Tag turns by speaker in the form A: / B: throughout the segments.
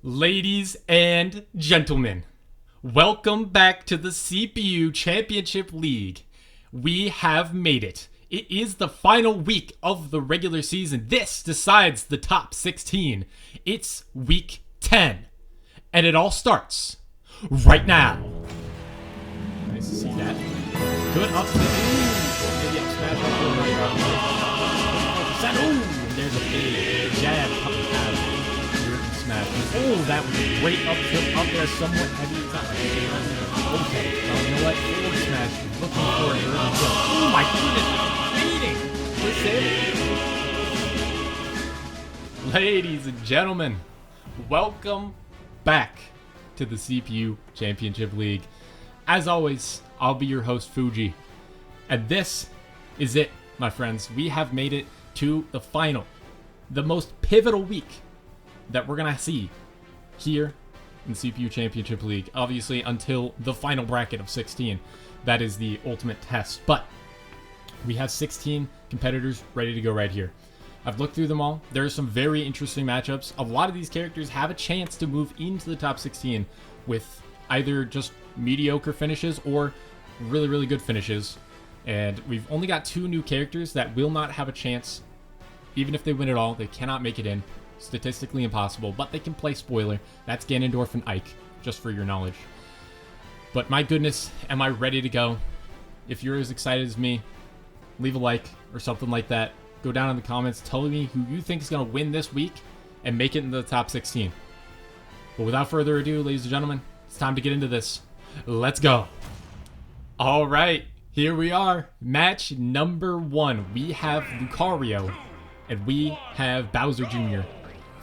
A: Ladies and gentlemen, welcome back to the CPU Championship League. We have made it. It is the final week of the regular season. This decides the top 16. It's week 10. And it all starts right now. Nice to see that. Good up to maybe up smash up to the right. Ooh, and there's a big jab coming out. Smash. Oh, that was a great up tilt up there, somewhat heavy. It's not like okay. Well, you know what? Forward smash. Looking for it. Oh my goodness. Beating. Ladies and gentlemen, welcome back to the CPU Championship League. As always, I'll be your host, Fuji. And this is it, my friends. We have made it to the final. The most pivotal week that we're going to see here in CPU Championship League. Obviously, until the final bracket of 16. That is the ultimate test. But we have 16 competitors ready to go right here. I've looked through them all. There are some very interesting matchups. A lot of these characters have a chance to move into the top 16 with either just mediocre finishes or really, really good finishes. And we've only got 2 new characters that will not have a chance. Even if they win it all, they cannot make it in. Statistically impossible, but they can play spoiler. That's Ganondorf and Ike, just for your knowledge. But my goodness, am I ready to go? If you're as excited as me, leave a like or something like that. Go down in the comments, tell me who you think is going to win this week and make it into the top 16. But without further ado, ladies and gentlemen, it's time to get into this. Let's go. All right, here we are. Match number 1. We have Lucario and we have Bowser Jr.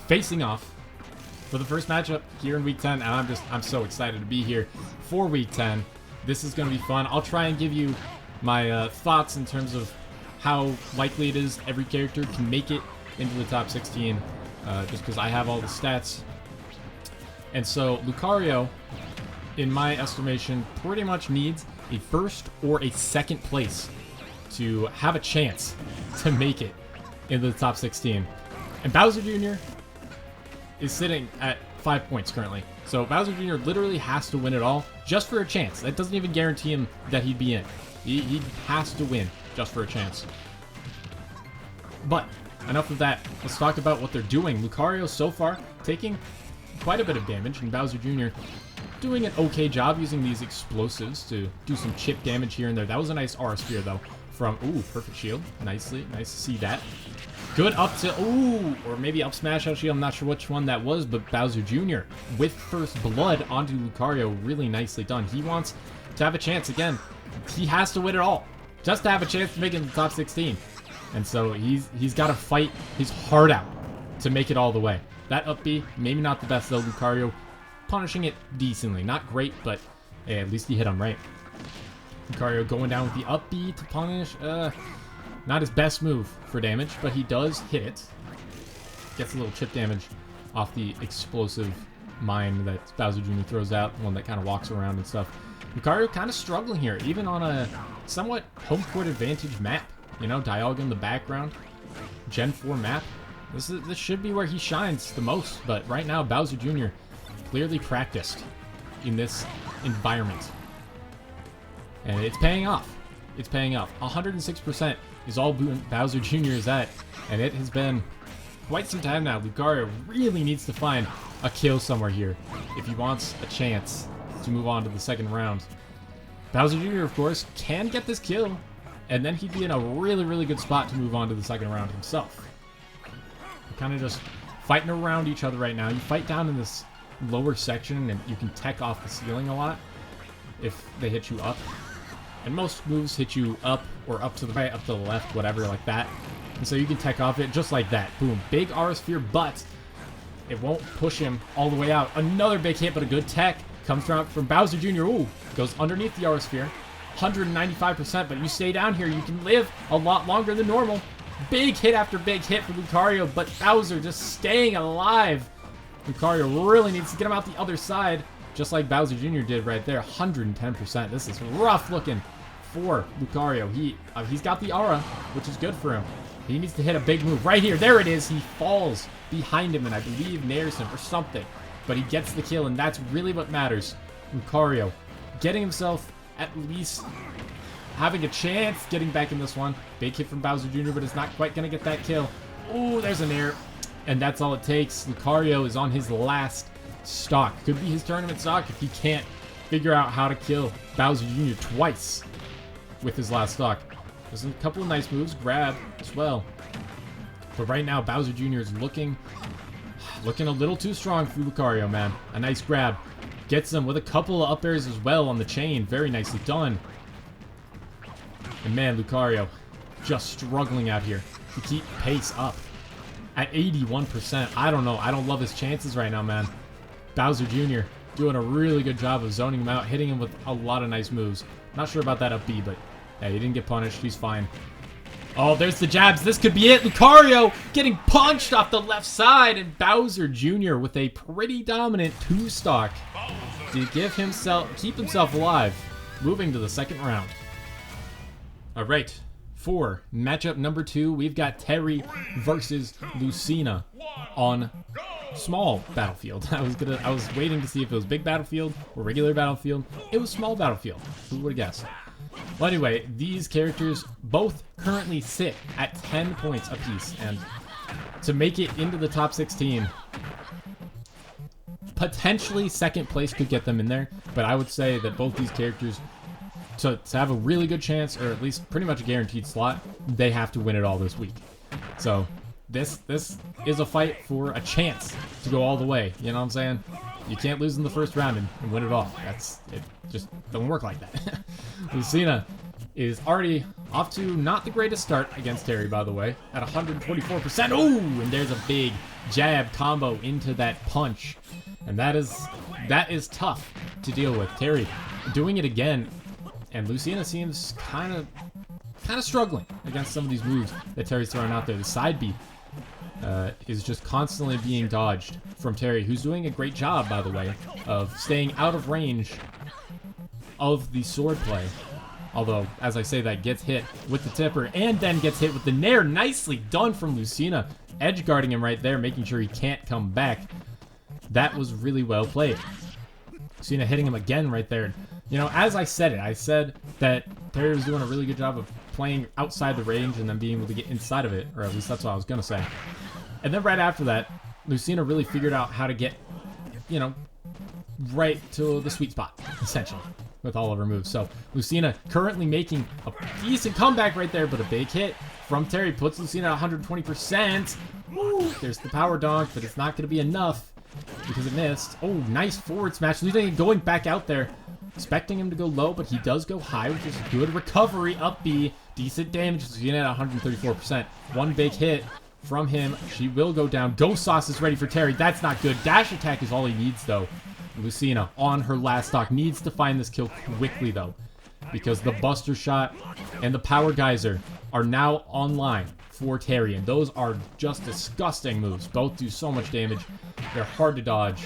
A: facing off for the first matchup here in week 10, and I'm so excited to be here for week 10. This is going to be fun. I'll try and give you my thoughts in terms of how likely it is every character can make it into the top 16, just because I have all the stats. And so Lucario, in my estimation, pretty much needs a first or a second place to have a chance to make it into the top 16. And Bowser Jr. is sitting at 5 points currently. So Bowser Jr. literally has to win it all just for a chance. That doesn't even guarantee him that he'd be in. He has to win just for a chance. But enough of that. Let's talk about what they're doing. Lucario so far taking quite a bit of damage, and Bowser Jr. doing an okay job using these explosives to do some chip damage here and there. That was a nice aura sphere though from, ooh, perfect shield. Nice to see that. Good up to, ooh, or maybe up smash out shield. I'm not sure which one that was, but Bowser Jr. with first blood onto Lucario. Really nicely done. He wants to have a chance again. He has to win it all just to have a chance to make it in the top 16. And so he's got to fight his heart out to make it all the way. That up B, maybe not the best though. Lucario punishing it decently. Not great, but hey, at least he hit him right. Lucario going down with the up B to punish. Not his best move for damage, but he does hit it. Gets a little chip damage off the explosive mine that Bowser Jr. throws out, one that kind of walks around and stuff. Lucario kind of struggling here, even on a somewhat home court advantage map. You know, Dialga in the background. Gen 4 map. This should be where he shines the most, but right now Bowser Jr. clearly practiced in this environment. And it's paying off. It's paying off. 106% is all Bowser Jr. is at, and it has been quite some time now. Lucario really needs to find a kill somewhere here if he wants a chance to move on to the second round. Bowser Jr., of course, can get this kill, and then he'd be in a really, really good spot to move on to the second round himself. They're kind of just fighting around each other right now. You fight down in this lower section, and you can tech off the ceiling a lot if they hit you up. And most moves hit you up or up to the right, up to the left, whatever, like that. And so you can tech off it just like that. Boom. Big aura sphere, but it won't push him all the way out. Another big hit, but a good tech comes from Bowser Jr. Ooh, goes underneath the aura sphere. 195%, but you stay down here, you can live a lot longer than normal. Big hit after big hit for Lucario, but Bowser just staying alive. Lucario really needs to get him out the other side, just like Bowser Jr. did right there. 110%. This is rough looking for Lucario. He's got the aura, which is good for him. He needs to hit a big move right here. There it is. He falls behind him and I believe nares him or something. but he gets the kill, and that's really what matters. Lucario getting himself at least having a chance getting back in this one. Big hit from Bowser Jr., but it's not quite going to get that kill. Ooh, there's an air. And that's all it takes. Lucario is on his last stock. Could be his tournament stock if he can't figure out how to kill Bowser Jr. twice with his last stock. There's a couple of nice moves. Grab as well. But right now, Bowser Jr. is looking a little too strong for Lucario, man. A nice grab. Gets him with a couple of up airs as well on the chain. Very nicely done. And man, Lucario just struggling out here to keep pace up at 81%. I don't know. I don't love his chances right now, man. Bowser Jr. doing a really good job of zoning him out, hitting him with a lot of nice moves. Not sure about that up B, but hey, he didn't get punished. He's fine. Oh, there's the jabs. This could be it. Lucario getting punched off the left side, and Bowser Jr. with a pretty dominant 2-stock to keep himself alive, moving to the second round. All right, for matchup number 2, we've got Terry versus Lucina on small battlefield. I was waiting to see if it was big battlefield or regular battlefield. It was small battlefield. Who would have guessed? Well, anyway, these characters both currently sit at 10 points apiece, and to make it into the top 16, potentially second place could get them in there, but I would say that both these characters, to have a really good chance, or at least pretty much a guaranteed slot, they have to win it all this week. So this is a fight for a chance to go all the way. You know what I'm saying? You can't lose in the first round and win it all. It just don't work like that. Lucina is already off to not the greatest start against Terry, by the way, at 124%. Ooh, and there's a big jab combo into that punch, and that is tough to deal with. Terry doing it again, and Lucina seems kind of struggling against some of these moves that Terry's throwing out there. The side B is just constantly being dodged from Terry, who's doing a great job, by the way, of staying out of range of the sword play. Although, as I say that, gets hit with the tipper and then gets hit with the nair. Nicely done from Lucina, edge guarding him right there, making sure he can't come back. That was really well played. Lucina hitting him again right there. You know, as I said that Terry was doing a really good job of playing outside the range and then being able to get inside of it, or at least that's what I was going to say. And then right after that, Lucina really figured out how to get, you know, right to the sweet spot, essentially, with all of her moves. So Lucina currently making a decent comeback right there, but a big hit from Terry puts Lucina at 120%. Woo, there's the power dunk, but it's not going to be enough because it missed. Oh, nice forward smash. Lucina going back out there. Expecting him to go low, but he does go high, which is good recovery. Up B, decent damage. Lucina at 134%. One big hit from him. She will go down. Ghost Sauce is ready for Terry. That's not good. Dash attack is all he needs, though. Lucina, on her last stock, needs to find this kill quickly, though, because the Buster Shot and the Power Geyser are now online for Terry, and those are just disgusting moves. Both do so much damage. They're hard to dodge.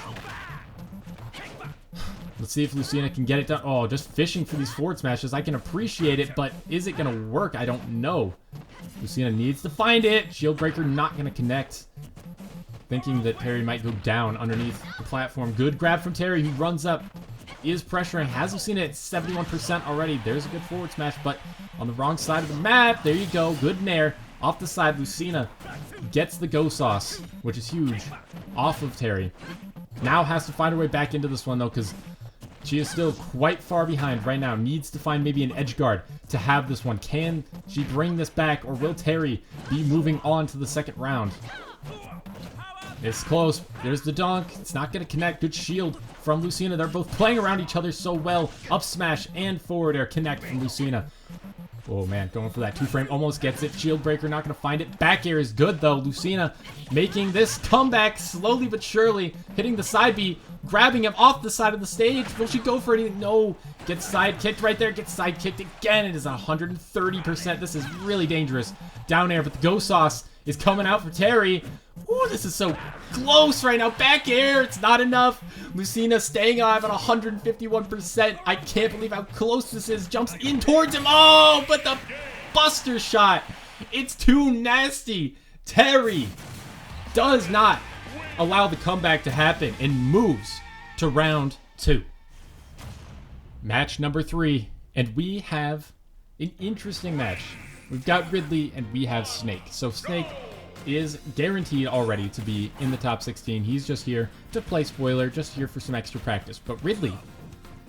A: Let's see if Lucina can get it done. Oh, just fishing for these forward smashes. I can appreciate it, but is it going to work? I don't know. Lucina needs to find it. Shield Breaker not going to connect. Thinking that Terry might go down underneath the platform. Good grab from Terry, who runs up. Is pressuring. Has Lucina at 71% already. There's a good forward smash, but on the wrong side of the map. There you go. Good nair. Off the side, Lucina gets the Go Sauce, which is huge, off of Terry. Now has to find her way back into this one, though, because she is still quite far behind right now. Needs to find maybe an edge guard to have this one. Can she bring this back, or will Terry be moving on to the second round? It's close. There's the dunk. It's not going to connect. Good shield from Lucina. They're both playing around each other so well. Up smash and forward air connect from Lucina. Oh, man. Going for that two-frame. Almost gets it. Shield breaker. Not going to find it. Back air is good, though. Lucina making this comeback slowly but surely. Hitting the side B. Grabbing him off the side of the stage. Will she go for anything? No. Gets side kicked right there. Gets side kicked again. It is 130%. This is really dangerous. Down air, but the Go Sauce is coming out for Terry. Ooh, this is so close right now. Back air. It's not enough. Lucina staying alive at 151%. I can't believe how close this is. Jumps in towards him. Oh, but the Buster Shot. It's too nasty. Terry does not allow the comeback to happen and moves to round 2. Match number 3, and we have an interesting match. We've got Ridley and we have Snake. So Snake is guaranteed already to be in the top 16. He's just here to play spoiler, just here for some extra practice. But Ridley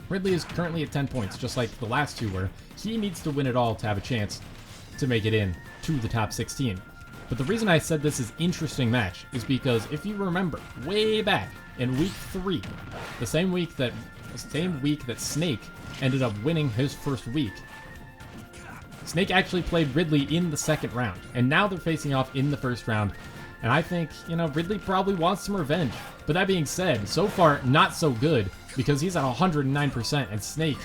A: is currently at 10 points, just like the last two were. He needs to win it all to have a chance to make it in to the top 16. But the reason I said this is interesting match is because if you remember, way back in week 3, the same week that Snake ended up winning his first week, Snake actually played Ridley in the second round, and now they're facing off in the first round. And I think, Ridley probably wants some revenge. But that being said, so far, not so good, because he's at 109%, and Snake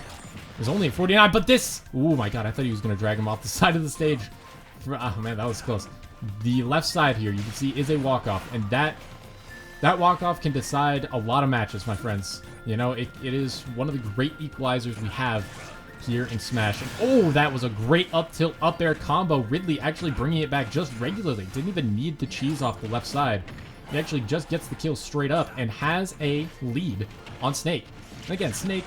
A: is only at 49. But this, oh my god, I thought he was going to drag him off the side of the stage. Oh man, that was close. The left side here, you can see, is a walk-off, and that walk-off can decide a lot of matches, my friends. It is one of the great equalizers we have here in Smash. And, oh, that was a great up tilt up air combo. Ridley actually bringing it back just regularly. Didn't even need the cheese off the left side. He actually just gets the kill straight up and has a lead on Snake. And again, Snake,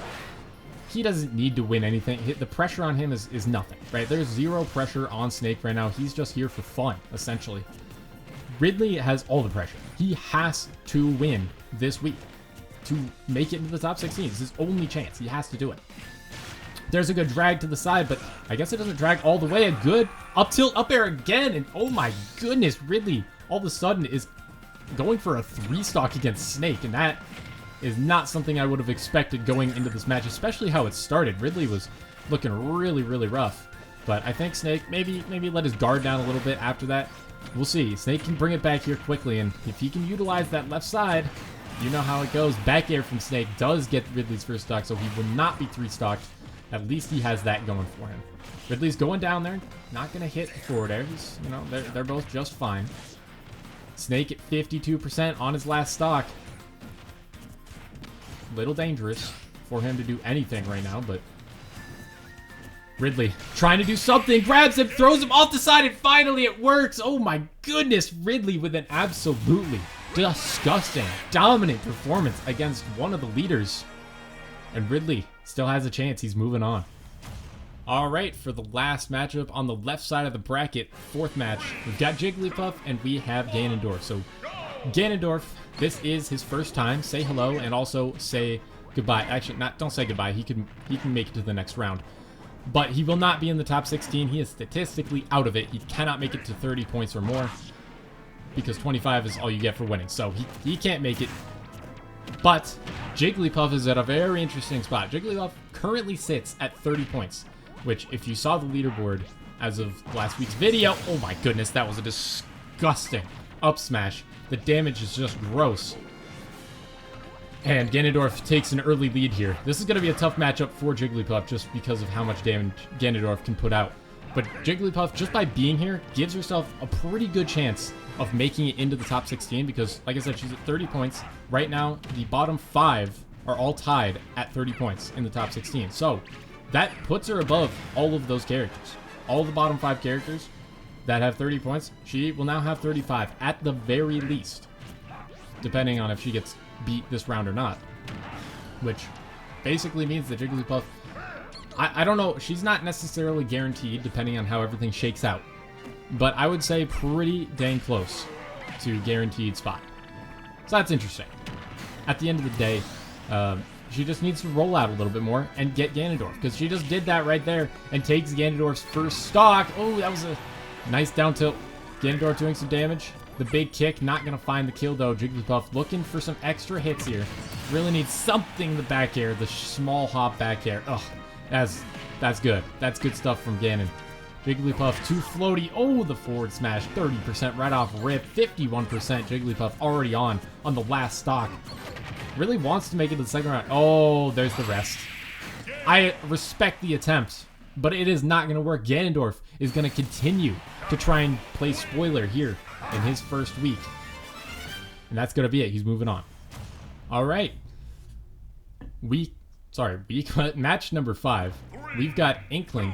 A: he doesn't need to win anything. The pressure on him is nothing, right? There's zero pressure on Snake right now. He's just here for fun, essentially. Ridley has all the pressure. He has to win this week to make it into the top 16. It's his only chance. He has to do it. There's a good drag to the side, but I guess it doesn't drag all the way. A good up tilt up air again, and oh my goodness, Ridley all of a sudden is going for a 3-stock against Snake, and that is not something I would have expected going into this match, especially how it started. Ridley was looking really, really rough, but I think Snake maybe let his guard down a little bit after that. We'll see. Snake can bring it back here quickly, and if he can utilize that left side, you know how it goes. Back air from Snake does get Ridley's first stock, so he will not be 3-stocked. At least he has that going for him. Ridley's going down there, not going to hit forward air. He's, they're both just fine. Snake at 52% on his last stock. Little dangerous for him to do anything right now, but Ridley trying to do something, grabs him, throws him off the side, and finally it works. Oh my goodness, Ridley with an absolutely disgusting, dominant performance against one of the leaders. And Ridley still has a chance. He's moving on. All right, for the last matchup on the left side of the bracket, 4th match, we've got Jigglypuff and we have Ganondorf. So Ganondorf, this is his first time. Say hello and also say goodbye. Actually, don't say goodbye. He can make it to the next round. But he will not be in the top 16. He is statistically out of it. He cannot make it to 30 points or more because 25 is all you get for winning. So he can't make it. But Jigglypuff is at a very interesting spot. Jigglypuff currently sits at 30 points, which if you saw the leaderboard as of last week's video, oh my goodness, that was a disgusting up smash. The damage is just gross. And Ganondorf takes an early lead here. This is going to be a tough matchup for Jigglypuff just because of how much damage Ganondorf can put out. But Jigglypuff, just by being here, gives herself a pretty good chance of making it into the top 16 because, like I said, she's at 30 points. Right now, the bottom 5 are all tied at 30 points in the top 16. So that puts her above all of those characters. All the bottom 5 characters that have 30 points, she will now have 35 at the very least, depending on if she gets beat this round or not. Which basically means that Jigglypuff, I don't know, she's not necessarily guaranteed depending on how everything shakes out. But I would say pretty dang close to guaranteed spot. So that's interesting. At the end of the day, she just needs to roll out a little bit more and get Ganondorf. Because she just did that right there and takes Ganondorf's first stock. Oh, that was a nice down tilt. Ganondorf doing some damage. The big kick, not going to find the kill though. Jigglypuff looking for some extra hits here. Really needs something the back air, the small hop back air. Ugh, that's good. That's good stuff from Ganon. Jigglypuff too floaty. Oh, the forward smash, 30% right off rip, 51% Jigglypuff already on the last stock. Really wants to make it to the second round. Oh, there's the rest. I respect the attempt, but it is not going to work. Ganondorf is going to continue to try and play spoiler here in his first week. And that's going to be it. He's moving on. All right. Match number 5. We've got Inkling.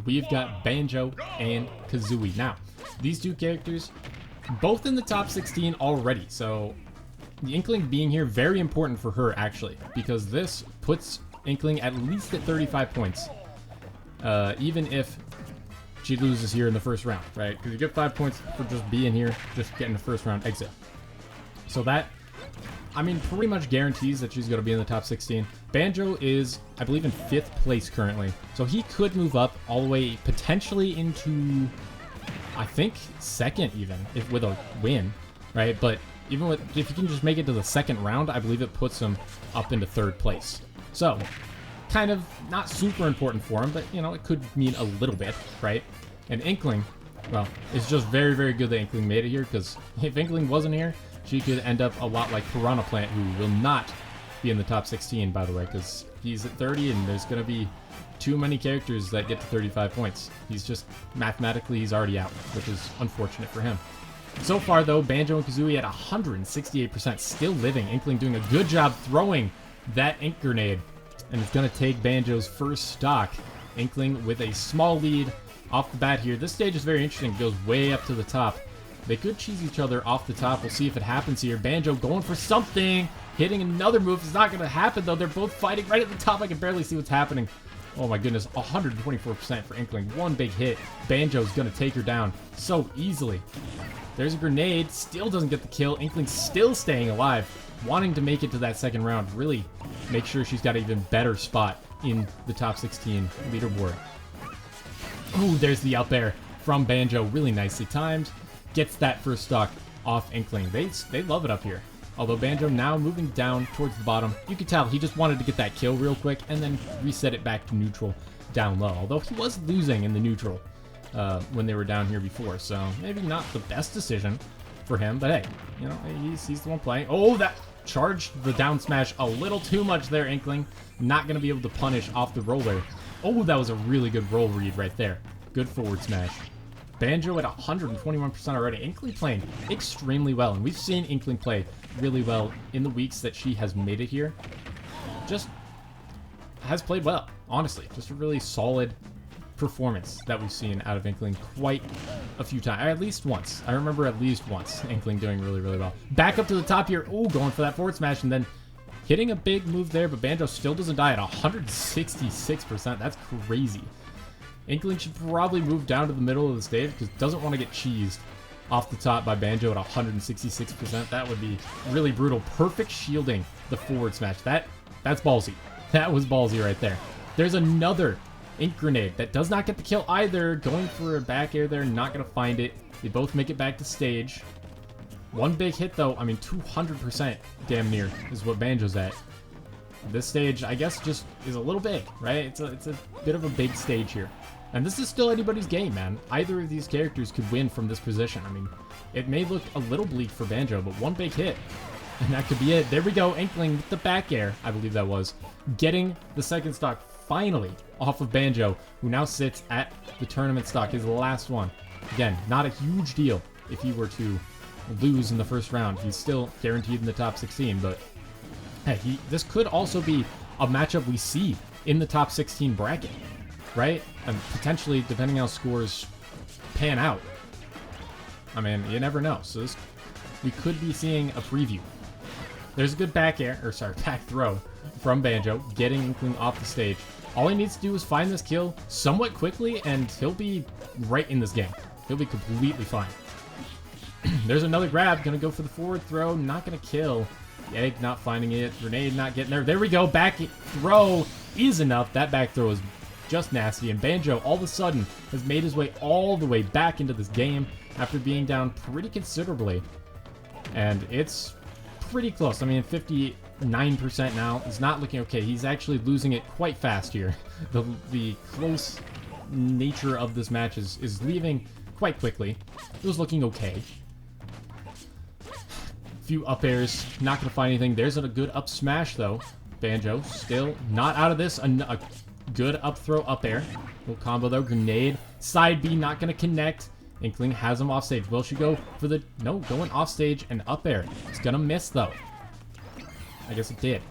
A: We've got Banjo and Kazooie. Now, these two characters, both in the top 16 already. So The Inkling being here, very important for her, actually, because this puts Inkling at least at 35 points. Even if she loses here in the first round, right? Because you get 5 points for just being here, just getting the first round exit. So that, I mean, pretty much guarantees that she's going to be in the top 16. Banjo is, I believe, in 5th place currently. So he could move up all the way potentially into, I think, 2nd even, if with a win, right? But even with, if he can just make it to the 2nd round, I believe it puts him up into 3rd place. So, kind of not super important for him, but, you know, it could mean a little bit, right? And Inkling, well, it's just very, very good that Inkling made it here, because if Inkling wasn't here, she could end up a lot like Piranha Plant, who will not be in the top 16, by the way, because he's at 30, and there's going to be too many characters that get to 35 points. He's just, mathematically, he's already out, which is unfortunate for him. So far, though, Banjo and Kazooie at 168%, still living. Inkling doing a good job throwing that ink grenade, and it's going to take Banjo's first stock. Inkling with a small lead off the bat here. This stage is very interesting. It goes way up to the top. They could cheese each other off the top. We'll see if it happens here. Banjo going for something. Hitting another move. It's not going to happen, though. They're both fighting right at the top. I can barely see what's happening. Oh, my goodness. 124% for Inkling. One big hit. Banjo's going to take her down so easily. There's a grenade. Still doesn't get the kill. Inkling still staying alive. Wanting to make it to that 2nd round. Really make sure she's got an even better spot in the top 16 leaderboard. Ooh, there's the up air from Banjo. Really nicely timed. Gets that first stock off Inkling. They love it up here. Although Banjo now moving down towards the bottom. You can tell he just wanted to get that kill real quick and then reset it back to neutral down low. Although he was losing in the neutral when they were down here before. So maybe not the best decision for him. But hey, you know, he's the one playing. Oh, that charged the down smash a little too much there, Inkling. Not going to be able to punish off the roller. Oh, that was a really good roll read right there. Good forward smash. Banjo at 121% already. Inkling playing extremely well. And we've seen Inkling play really well in the weeks that she has made it here. Just has played well, honestly. Just a really solid performance that we've seen out of Inkling quite a few times. At least once. I remember at least once Inkling doing really, really well. Back up to the top here. Oh, going for that forward smash and then hitting a big move there, but Banjo still doesn't die at 166%. That's crazy. Inkling should probably move down to the middle of the stage because it doesn't want to get cheesed off the top by Banjo at 166%. That would be really brutal. Perfect shielding the forward smash. That's ballsy. That was ballsy right there. There's another ink grenade that does not get the kill either. Going for a back air there, not going to find it. They both make it back to stage. One big hit though, I mean 200% damn near is what Banjo's at. This stage, I guess, just is a little big, right? It's a bit of a big stage here. And this is still anybody's game, man. Either of these characters could win from this position. I mean, it may look a little bleak for Banjo, but one big hit, and that could be it. There we go, Inkling with the back air, I believe that was. Getting the 2nd stock finally off of Banjo, who now sits at the tournament stock, his last one. Again, not a huge deal if he were to lose in the first round. He's still guaranteed in the top 16, but hey, this could also be a matchup we see in the top 16 bracket, right? And potentially, depending how scores pan out. I mean, you never know. So we could be seeing a preview. There's a good back throw from Banjo, getting Inkling off the stage. All he needs to do is find this kill somewhat quickly, and he'll be right in this game. He'll be completely fine. There's another grab, gonna go for the forward throw, not gonna kill. Egg not finding it, grenade not getting there. There we go, back throw is enough. That back throw is just nasty, and Banjo all of a sudden has made his way all the way back into this game after being down pretty considerably. And it's pretty close. I mean, 59% now is not looking okay. He's actually losing it quite fast here. The close nature of this match is leaving quite quickly. It was looking okay. Few up airs, not going to find anything. There's a good up smash, though. Banjo still not out of this. A good up throw up air. Little combo, though. Grenade. Side B, not going to connect. Inkling has him off stage. Will she go for the... No, going off stage and up air. It's going to miss, though. I guess it did.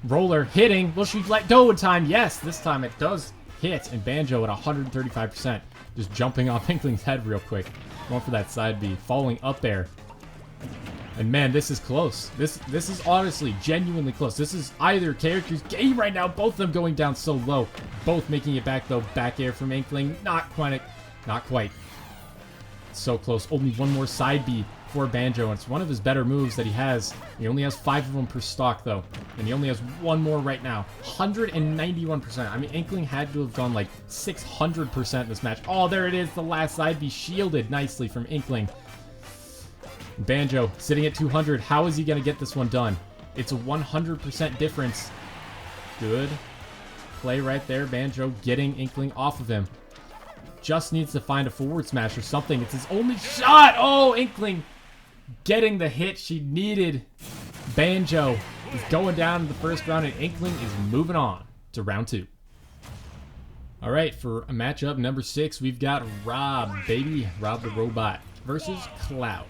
A: Roller hitting. Will she let go in time? Yes, this time it does hit. And Banjo at 135%. Just jumping off Inkling's head real quick. Going for that side B. Falling up air. And man, this is close. This is honestly genuinely close. This is either character's game right now. Both of them going down so low. Both making it back though. Back air from Inkling. Not quite. Not quite. So close. Only one more side B for Banjo, and it's one of his better moves that he has. He only has 5 of them per stock though, and he only has one more right now. 191%. I mean, Inkling had to have gone like 600% this match. Oh, there it is. The last side B shielded nicely from Inkling. Banjo sitting at 200. How is he going to get this one done? It's a 100% difference. Good play right there. Banjo getting Inkling off of him. Just needs to find a forward smash or something. It's his only shot. Oh, Inkling getting the hit she needed. Banjo is going down in the first round, and Inkling is moving on to round 2. All right, for matchup number 6, we've got Rob, baby. Rob the Robot versus Cloud.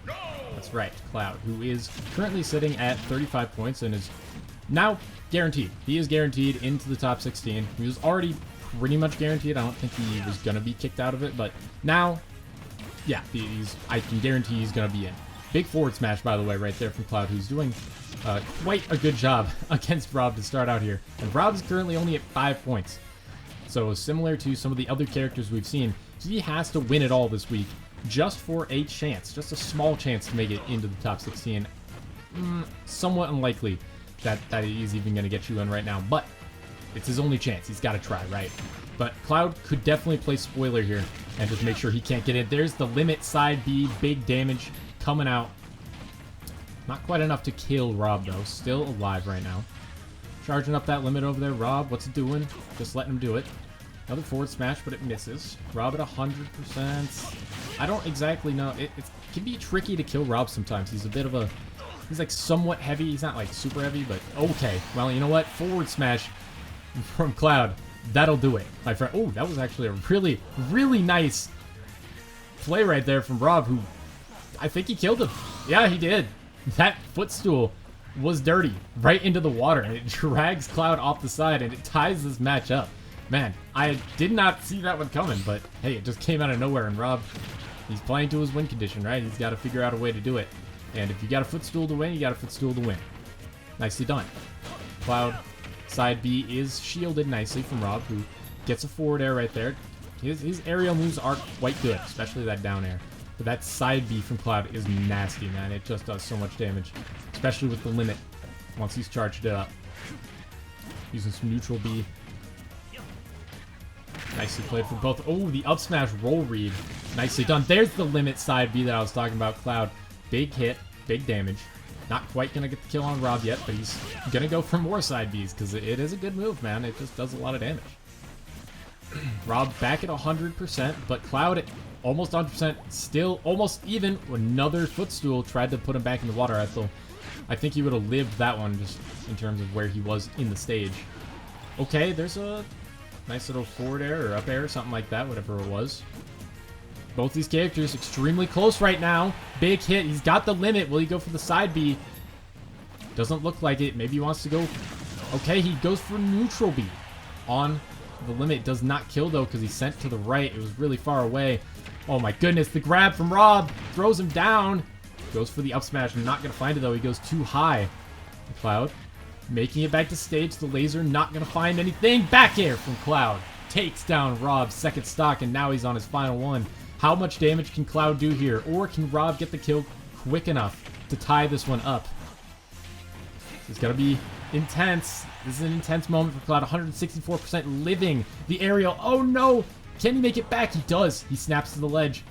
A: That's right, Cloud, who is currently sitting at 35 points and is now guaranteed. He is guaranteed into the top 16. He was already pretty much guaranteed. I don't think he was going to be kicked out of it, but now, yeah, I can guarantee he's going to be in. Big forward smash, by the way, right there from Cloud, who's doing quite a good job against Rob to start out here. And Rob is currently only at 5 points. So similar to some of the other characters we've seen, he has to win it all this week just for a chance, just a small chance to make it into the top 16. Somewhat unlikely that he's even going to get you in right now, but it's his only chance. He's got to try, right? But Cloud could definitely play spoiler here and just make sure he can't get in. There's the limit side B, big damage coming out. Not quite enough to kill Rob, though. Still alive right now. Charging up that limit over there. Rob, what's it doing? Just letting him do it. Another forward smash, but it misses. Rob at 100%. I don't exactly know. It can be tricky to kill Rob sometimes. He's a bit of a... He's like somewhat heavy. He's not like super heavy, but okay. Well, you know what? Forward smash from Cloud. That'll do it, my friend. Oh, that was actually a really, really nice play right there from Rob, who I think he killed him. Yeah, he did. That footstool was dirty right into the water, and it drags Cloud off the side, and it ties this match up. Man, I did not see that one coming, but hey, it just came out of nowhere, and Rob, he's playing to his win condition, right? He's got to figure out a way to do it. And if you got a footstool to win, you got a footstool to win. Nicely done. Cloud, side B is shielded nicely from Rob, who gets a forward air right there. His aerial moves are quite good, especially that down air. But that side B from Cloud is nasty, man. It just does so much damage, especially with the limit once he's charged it up. Using some neutral B. Nicely played for both. Oh, the up smash roll read. Nicely done. There's the limit side B that I was talking about. Cloud, big hit, big damage. Not quite going to get the kill on Rob yet, but he's going to go for more side Bs because it is a good move, man. It just does a lot of damage. Rob back at 100%, but Cloud at almost 100%, still almost even. Another footstool tried to put him back in the water. I think he would have lived that one just in terms of where he was in the stage. Okay, there's a nice little forward air or up air, something like that, whatever it was. Both these characters extremely close right now. Big hit. He's got the limit. Will he go for the side B? Doesn't look like it. Maybe he wants to go. Okay, he goes for neutral B on the limit. Does not kill, though, because he's sent to the right. It was really far away. Oh, my goodness. The grab from Rob throws him down. Goes for the up smash. I'm not going to find it, though. He goes too high. Cloud making it back to stage. The laser not going to find anything. Back air from Cloud. Takes down Rob's second stock, and now he's on his final one. How much damage can Cloud do here? Or can Rob get the kill quick enough to tie this one up? This is going to be intense. This is an intense moment for Cloud. 164% living the aerial. Oh no! Can he make it back? He does. He snaps to the ledge.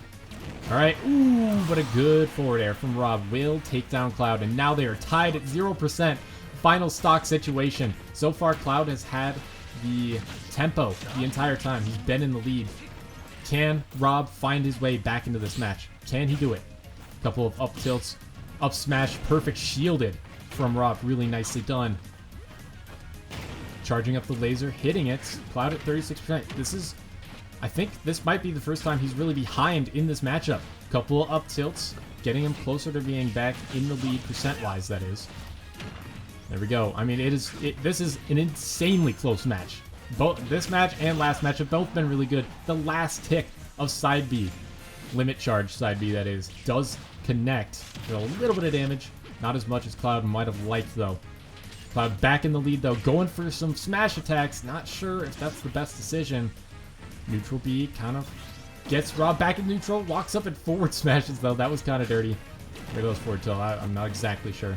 A: Alright. Ooh, but a good forward air from Rob will take down Cloud. And now they are tied at 0%. Final stock situation. So far, Cloud has had the tempo the entire time. He's been in the lead. Can Rob find his way back into this match? Can he do it? A couple of up tilts, up smash, perfect shielded from Rob. Really nicely done. Charging up the laser, hitting it. Cloud at 36%. I think this might be the first time he's really behind in this matchup. Couple of up tilts, getting him closer to being back in the lead percent-wise, that is. There we go. I mean, this is an insanely close match. Both this match and last match have both been really good. The last tick of side B, limit charge side B that is, does connect with a little bit of damage. Not as much as Cloud might have liked, though. Cloud back in the lead, though. Going for some smash attacks. Not sure if that's the best decision. Neutral B kind of gets Rob back in neutral. Walks up and forward smashes, though. That was kind of dirty. There goes forward tilt. I'm not exactly sure.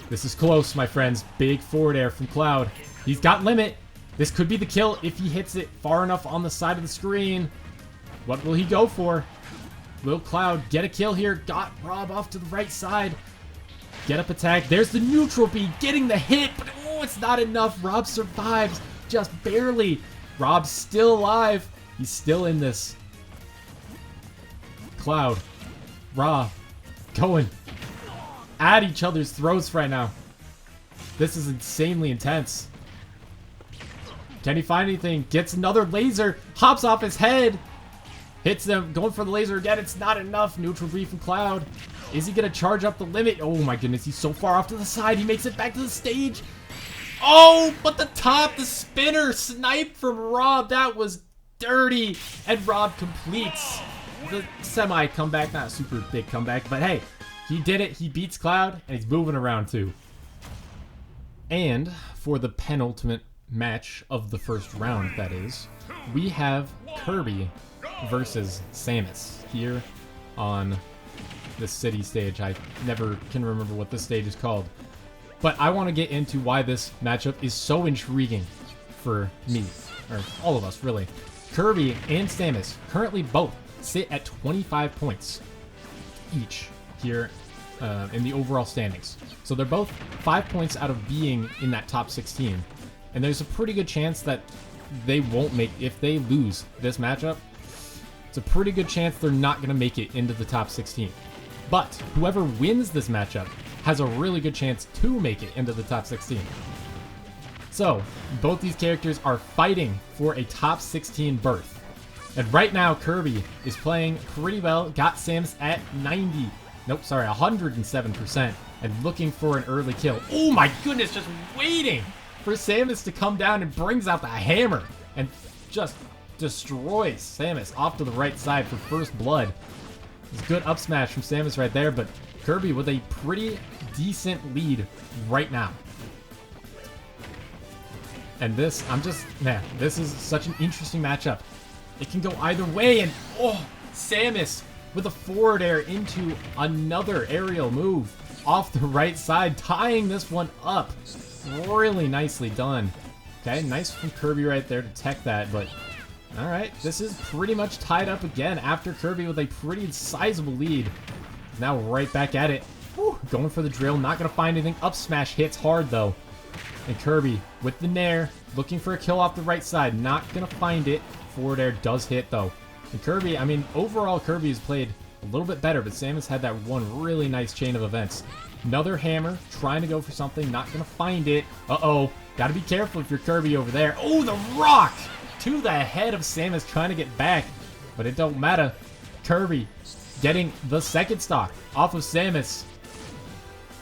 A: This is close, my friends. Big forward air from Cloud. He's got limit. This could be the kill if he hits it far enough on the side of the screen. What will he go for? Will Cloud get a kill here? Got Rob off to the right side. Get up attack. There's the neutral B getting the hit, but oh, it's not enough. Rob survives just barely. Rob's still alive. He's still in this. Cloud, Rob, going at each other's throats right now. This is insanely intense. Can he find anything? Gets another laser. Hops off his head. Hits them. Going for the laser again. It's not enough. Neutral B from Cloud. Is he going to charge up the limit? Oh my goodness. He's so far off to the side. He makes it back to the stage. Oh, but the top, the spinner sniped from Rob. That was dirty. And Rob completes the semi comeback. Not a super big comeback, but hey, he did it. He beats Cloud, and he's moving around too. And for the penultimate match of the first round, that is, we have Kirby versus Samus here on the city stage. I never can remember what this stage is called. But I want to get into why this matchup is so intriguing for me, or all of us, really. Kirby and Samus currently both sit at 25 points each here in the overall standings. So they're both 5 points out of being in that top 16. And there's a pretty good chance that they won't make, if they lose this matchup, it's a pretty good chance they're not going to make it into the top 16. But whoever wins this matchup has a really good chance to make it into the top 16. So, both these characters are fighting for a top 16 berth. And right now, Kirby is playing pretty well. Got Samus at 107%, and looking for an early kill. Oh my goodness, just waiting for Samus to come down and brings out the hammer and just destroys Samus off to the right side for first blood. It's a good up smash from Samus right there, but Kirby with a pretty decent lead right now. And this, this is such an interesting matchup. It can go either way, and oh, Samus with a forward air into another aerial move off the right side, tying this one up. Really nicely done. Okay, nice from Kirby right there to tech that, but alright, this is pretty much tied up again after Kirby with a pretty sizable lead. Now right back at it. Whew, going for the drill, not going to find anything. Up smash hits hard though. And Kirby with the nair, looking for a kill off the right side, not going to find it. Forward air does hit though. And Kirby, I mean, overall Kirby has played a little bit better, but Samus had that one really nice chain of events. Another hammer, trying to go for something, not going to find it. Uh-oh, got to be careful if you're Kirby over there. Oh, the rock to the head of Samus, trying to get back, but it don't matter. Kirby getting the second stock off of Samus.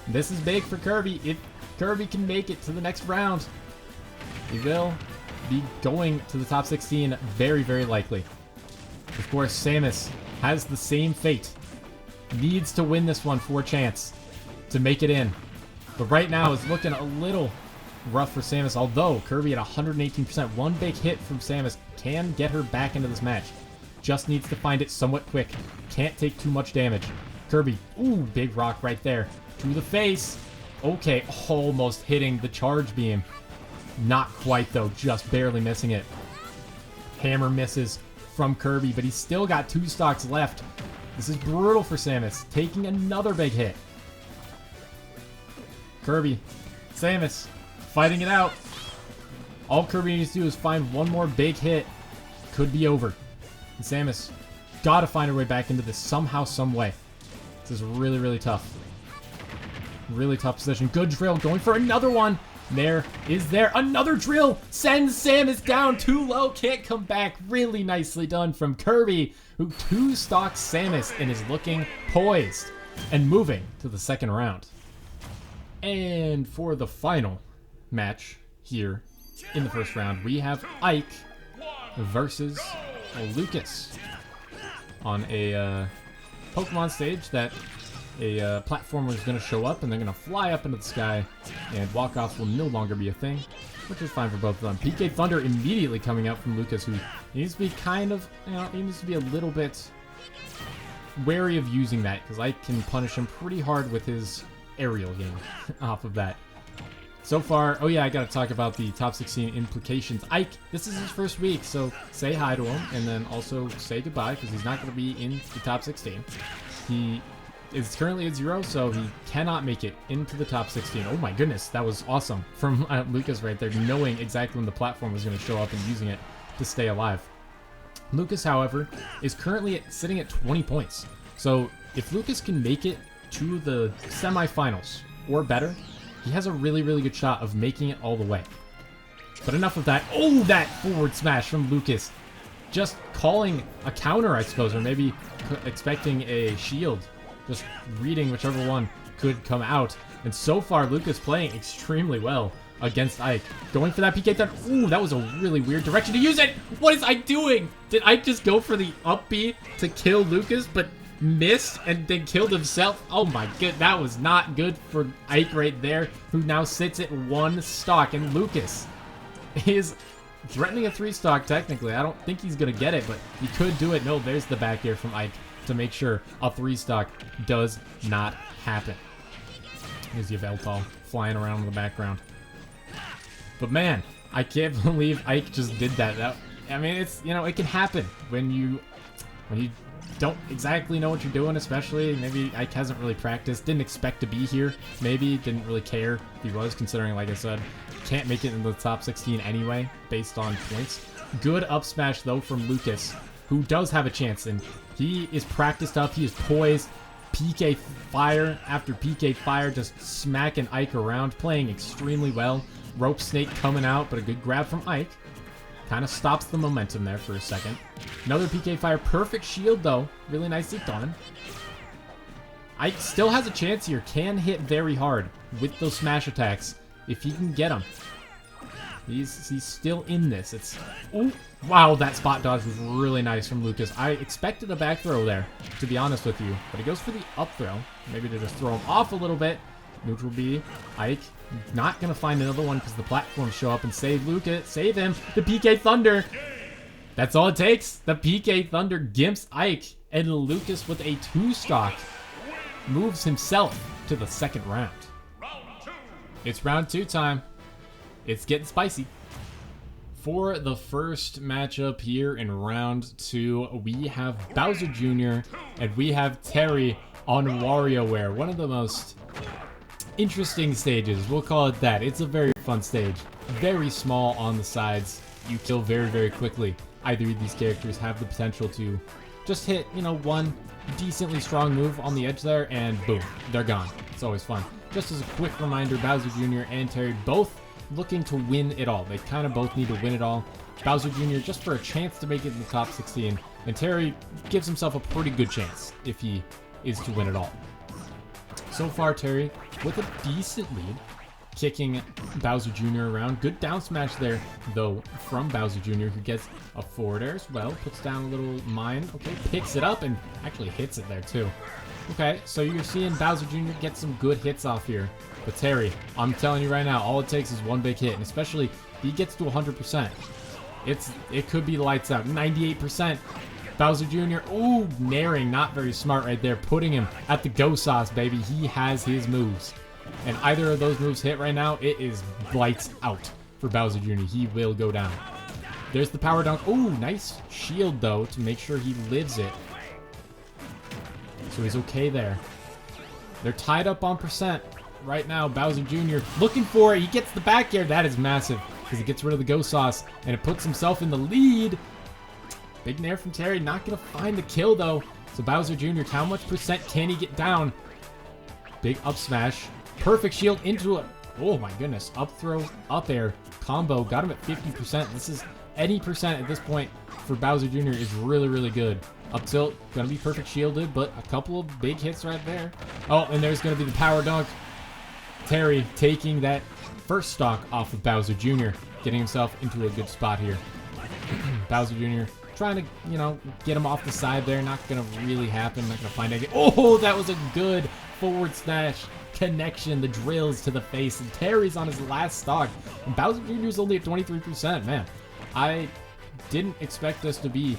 A: This is big for Kirby. If Kirby can make it to the next round, he will be going to the top 16 very, very likely. Of course, Samus has the same fate. Needs to win this one for a chance to make it in. But right now it's looking a little rough for Samus, although Kirby at 118%. One big hit from Samus can get her back into this match. Just needs to find it somewhat quick. Can't take too much damage. Kirby, ooh, big rock right there. To the face. Okay, almost hitting the charge beam. Not quite though, just barely missing it. Hammer misses from Kirby, but he's still got 2 stocks left. This is brutal for Samus, taking another big hit. Kirby, Samus, fighting it out. All Kirby needs to do is find one more big hit. Could be over. And Samus, gotta find her way back into this somehow, some way. This is really, really tough. Really tough position. Good drill, going for another one. There is there. Another drill sends Samus down too low. Can't come back. Really nicely done from Kirby, who 2-stocks Samus and is looking poised and moving to the second round. And for the final match here in the first round, we have Ike versus Lucas on a Pokemon stage that a platformer is going to show up, and they're going to fly up into the sky, and walk-offs will no longer be a thing, which is fine for both of them. PK Thunder immediately coming out from Lucas, who needs to be kind of, he needs to be a little bit wary of using that, because I can punish him pretty hard with his aerial game off of that. So far, oh yeah, I gotta talk about the top 16 implications. Ike, this is his first week, so say hi to him, and then also say goodbye, because he's not gonna be in the top 16. He is currently at 0, so he cannot make it into the top 16. Oh my goodness, that was awesome from Lucas right there, knowing exactly when the platform was gonna show up and using it to stay alive. Lucas, however, is currently sitting at 20 points. So if Lucas can make it to the semifinals or better, he has a really, really good shot of making it all the way. But enough of that. Oh, that forward smash from Lucas. Just calling a counter, I suppose, or maybe expecting a shield. Just reading whichever one could come out. And so far, Lucas playing extremely well against Ike. Going for that PK Thunder. Ooh, that was a really weird direction to use it. What is Ike doing? Did Ike just go for the up B to kill Lucas, but missed and then killed himself? Oh my god, that was not good for Ike right there, who now sits at 1 stock. And Lucas is threatening a 3 stock technically. I don't think he's gonna get it, but he could do it. No, there's the back air from Ike to make sure a 3 stock does not happen. Here's Yveltal flying around in the background. But man, I can't believe Ike just did that. I mean, it's, it can happen when you don't exactly know what you're doing, especially maybe Ike hasn't really practiced, didn't expect to be here, maybe didn't really care if he was, considering, like I said, can't make it into the top 16 anyway based on points. Good up smash though from Lucas, who does have a chance, and he is practiced up, he is poised. PK fire after PK fire, just smacking Ike around, playing extremely well. Rope snake coming out, but a good grab from Ike. Kind of stops the momentum there for a second. Another PK fire. Perfect shield, though. Really nicely done. Ike still has a chance here. Can hit very hard with those smash attacks if he can get them. He's still in this. It's... Ooh, wow, that spot dodge was really nice from Lucas. I expected a back throw there, to be honest with you. But he goes for the up throw. Maybe to just throw him off a little bit. Neutral B. Ike not going to find another one because the platforms show up and save Lucas. Save him. The PK Thunder. That's all it takes. The PK Thunder gimps Ike. And Lucas with a 2 stock moves himself to the second round. It's round 2 time. It's getting spicy. For the first matchup here in round 2, we have Bowser Jr. and we have Terry on WarioWare. One of the most interesting stages, we'll call it that. It's a very fun stage. Very small on the sides. You kill very, very quickly. Either of these characters have the potential to just hit, one decently strong move on the edge there, and boom, they're gone. It's always fun. Just as a quick reminder, Bowser Jr. and Terry both looking to win it all. They kind of both need to win it all. Bowser Jr. just for a chance to make it in the top 16, and Terry gives himself a pretty good chance if he is to win it all. So far, Terry with a decent lead, kicking Bowser Jr. around. Good down smash there, though, from Bowser Jr., who gets a forward air as well. Puts down a little mine. Okay, picks it up and actually hits it there, too. Okay, so you're seeing Bowser Jr. get some good hits off here. But Terry, I'm telling you right now, all it takes is one big hit, and especially if he gets to 100%. It could be lights out. 98%. Bowser Jr., ooh, naring, not very smart right there, putting him at the go sauce, baby. He has his moves. And either of those moves hit right now, it is lights out for Bowser Jr. He will go down. There's the power dunk. Ooh, nice shield, though, to make sure he lives it. So he's okay there. They're tied up on percent right now. Bowser Jr. looking for it. He gets the back air. That is massive because he gets rid of the go sauce, and it puts himself in the lead. Big nair from Terry, not going to find the kill, though. So Bowser Jr., how much percent can he get down? Big up smash. Perfect shield into it. Oh, my goodness. Up throw, up air, combo. Got him at 50%. This is any percent at this point for Bowser Jr. is really, really good. Up tilt, going to be perfect shielded, but a couple of big hits right there. Oh, and there's going to be the power dunk. Terry taking that first stock off of Bowser Jr., getting himself into a good spot here. Bowser Jr. trying to, get him off the side there. Not going to really happen. Not going to find anything. Oh, that was a good forward smash connection, the drills to the face, and Terry's on his last stock. And Bowser Jr. is only at 23%. Man, I didn't expect this to be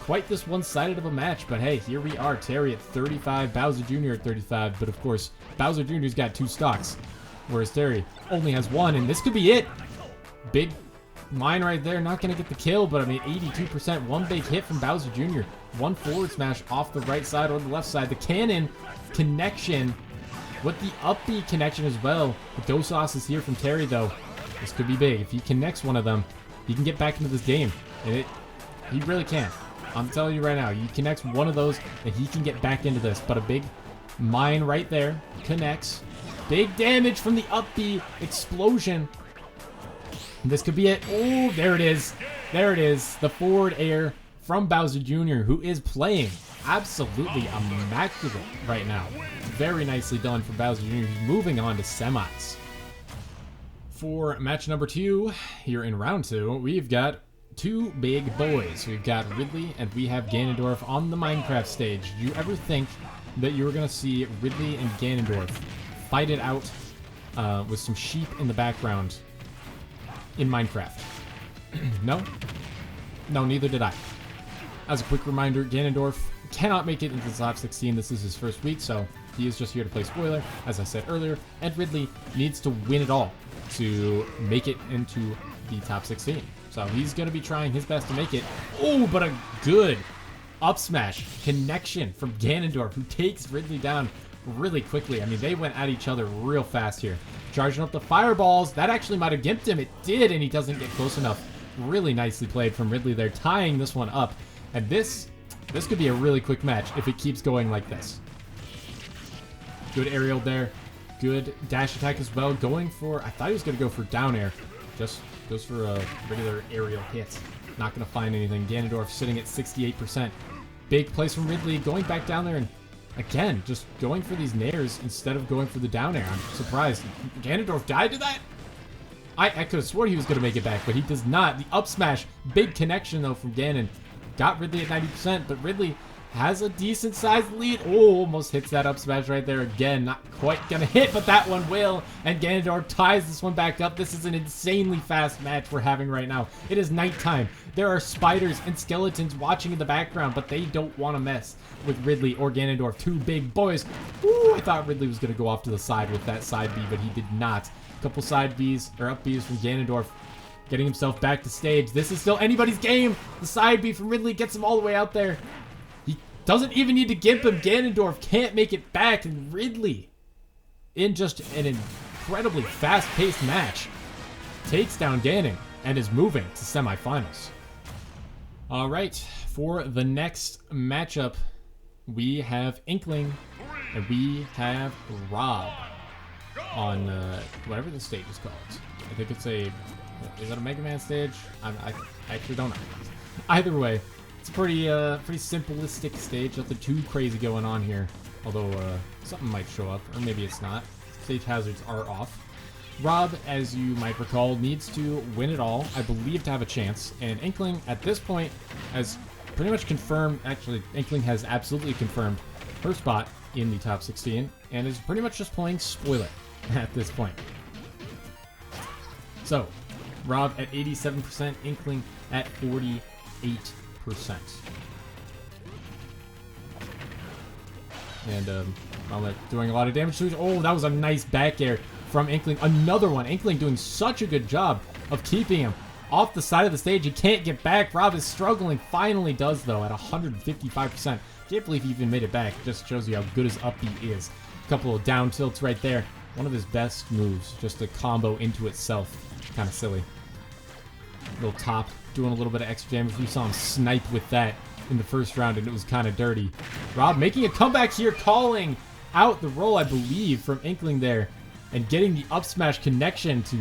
A: quite this one-sided of a match, but hey, here we are. Terry at 35, Bowser Jr. at 35, but of course, Bowser Jr.'s got 2 stocks, whereas Terry only has 1, and this could be it. Big mine right there, not going to get the kill, but I mean, 82%, one big hit from Bowser Jr., one forward smash off the right side or the left side. The cannon connection with the up B connection as well. The Dosas is here from Terry, though. This could be big. If he connects one of them, he can get back into this game, and he really can. I'm telling you right now, he connects one of those, and he can get back into this. But a big mine right there connects. Big damage from the up B explosion. And this could be it. Oh, there it is. There it is. The forward air from Bowser Jr., who is playing absolutely immaculate right now. Very nicely done for Bowser Jr. He's moving on to semis. For match number 2, here in round 2, we've got 2 big boys. We've got Ridley and we have Ganondorf on the Minecraft stage. Did you ever think that you were going to see Ridley and Ganondorf fight it out with some sheep in the background in Minecraft? No? No, neither did I. As a quick reminder, Ganondorf cannot make it into the top 16. This is his first week, so he is just here to play spoiler, as I said earlier. And Ridley needs to win it all to make it into the top 16. So he's going to be trying his best to make it. Oh, but a good up smash connection from Ganondorf, who takes Ridley down really quickly. I mean, they went at each other real fast here. Charging up the fireballs. That actually might have gimped him. It did, and he doesn't get close enough. Really nicely played from Ridley there, tying this one up. And this could be a really quick match if it keeps going like this. Good aerial there. Good dash attack as well. Going for, I thought he was going to go for down air. Just goes for a regular aerial hit. Not going to find anything. Ganondorf sitting at 68%. Big plays from Ridley. Going back down there and, again, just going for these nairs instead of going for the down air. I'm surprised. Ganondorf died to that? I could have sworn he was going to make it back, but he does not. The up smash. Big connection, though, from Ganon. Got Ridley at 90%, but Ridley has a decent-sized lead. Oh, almost hits that up smash right there again. Not quite going to hit, but that one will. And Ganondorf ties this one back up. This is an insanely fast match we're having right now. It is nighttime. There are spiders and skeletons watching in the background, but they don't want to mess with Ridley or Ganondorf. 2 big boys. Ooh, I thought Ridley was going to go off to the side with that side B, but he did not. A couple side Bs, or up Bs from Ganondorf. Getting himself back to stage. This is still anybody's game. The side B from Ridley gets him all the way out there. He doesn't even need to gimp him. Ganondorf can't make it back. And Ridley, in just an incredibly fast-paced match, takes down Ganon and is moving to semifinals. All right, for the next matchup, we have Inkling and we have Rob on whatever the stage is called. I think it's a... Is that a Mega Man stage? I actually don't know. Either way, it's a pretty simplistic stage. Nothing too crazy going on here. Although something might show up, or maybe it's not. Stage hazards are off. Rob, as you might recall, needs to win it all, I believe, to have a chance. And Inkling, at this point, has pretty much confirmed... Actually, Inkling has absolutely confirmed her spot in the top 16, and is pretty much just playing spoiler at this point. So... Rob at 87%, Inkling at 48%. And I'm doing a lot of damage to it. Oh, that was a nice back air from Inkling. Another one. Inkling doing such a good job of keeping him off the side of the stage. He can't get back. Rob is struggling. Finally does, though, at 155%. Can't believe he even made it back. Just shows you how good his up B is. A couple of down tilts right there. One of his best moves. Just a combo into itself. Kind of silly. Little top, doing a little bit of extra damage. We saw him snipe with that in the first round, and it was kind of dirty. Rob making a comeback here, calling out the roll, I believe, from Inkling there, and getting the up smash connection to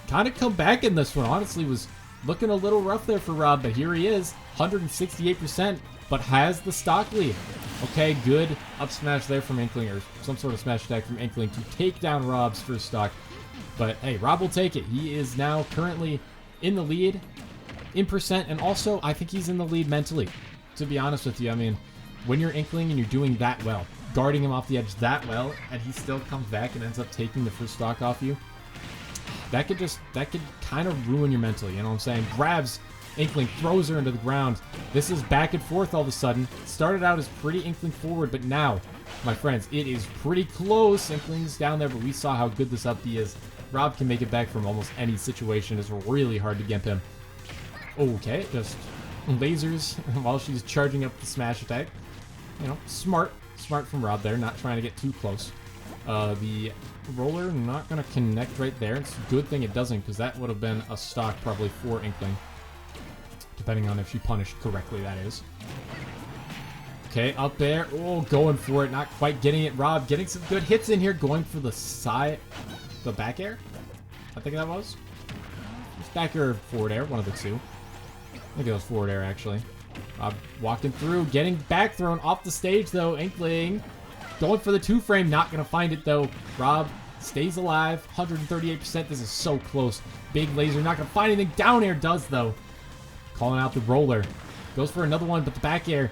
A: kind of come back in this one. Honestly, was looking a little rough there for Rob, but here he is, 168%, but has the stock lead. Okay, good up smash there from Inkling, or some sort of smash attack from Inkling to take down Rob's first stock. But hey, Rob will take it. He is now currently in the lead in percent, and also I think he's in the lead mentally, to be honest with you. I mean, when you're Inkling and you're doing that well, guarding him off the edge that well, and he still comes back and ends up taking the first stock off you. That could kind of ruin your mental, you know what I'm saying? Grabs Inkling, throws her into the ground. This is back and forth all of a sudden. Started out as pretty Inkling forward, but now, my friends, it is pretty close. Inkling's down there, but we saw how good this up B is. Rob can make it back from almost any situation. It's really hard to gimp him. Okay, just lasers while she's charging up the smash attack. You know, smart from Rob there, not trying to get too close. The roller not going to connect right there. It's a good thing it doesn't, because that would have been a stock probably for Inkling. Depending on if she punished correctly, that is. Okay, up there. Oh, going for it. Not quite getting it. Rob getting some good hits in here. Going for the side... The back air? I think that was. It's back air or forward air. One of the two. I think it was forward air, actually. Rob walking through. Getting back thrown off the stage, though. Inkling going for the 2-frame. Not going to find it, though. Rob stays alive. 138%. This is so close. Big laser. Not going to find anything. Down air does, though. Calling out the roller. Goes for another one, but the back air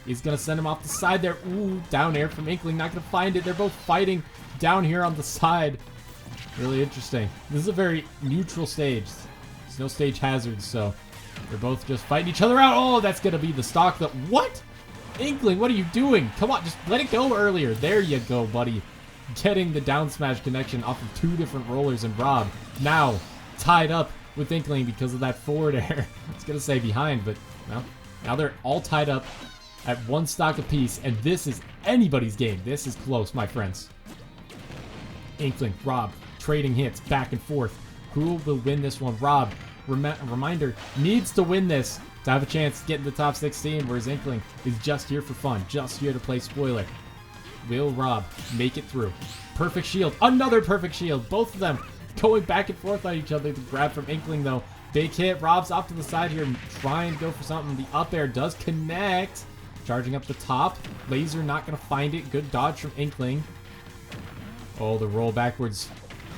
A: is going to send him off the side there. Ooh, down air from Inkling. Not going to find it. They're both fighting down here on the side. Really interesting. This is a very neutral stage. There's no stage hazards, so they're both just fighting each other out. Oh, that's going to be the stock. What? Inkling, what are you doing? Come on, just let it go earlier. There you go, buddy. Getting the down smash connection off of 2 different rollers, and Rob now tied up with Inkling because of that forward air. I was going to say behind, but well, now they're all tied up at 1 stock apiece, and this is anybody's game. This is close, my friends. Inkling, Rob, trading hits back and forth. Who will win this one? Rob, reminder, needs to win this to have a chance to get in the top 16, whereas Inkling is just here for fun, just here to play spoiler. Will Rob make it through? Perfect shield, another perfect shield. Both of them going back and forth on each other. The grab from Inkling, though. Big hit. Rob's off to the side here, trying to go for something. The up air does connect. Charging up the top. Laser not going to find it. Good dodge from Inkling. Oh, the roll backwards.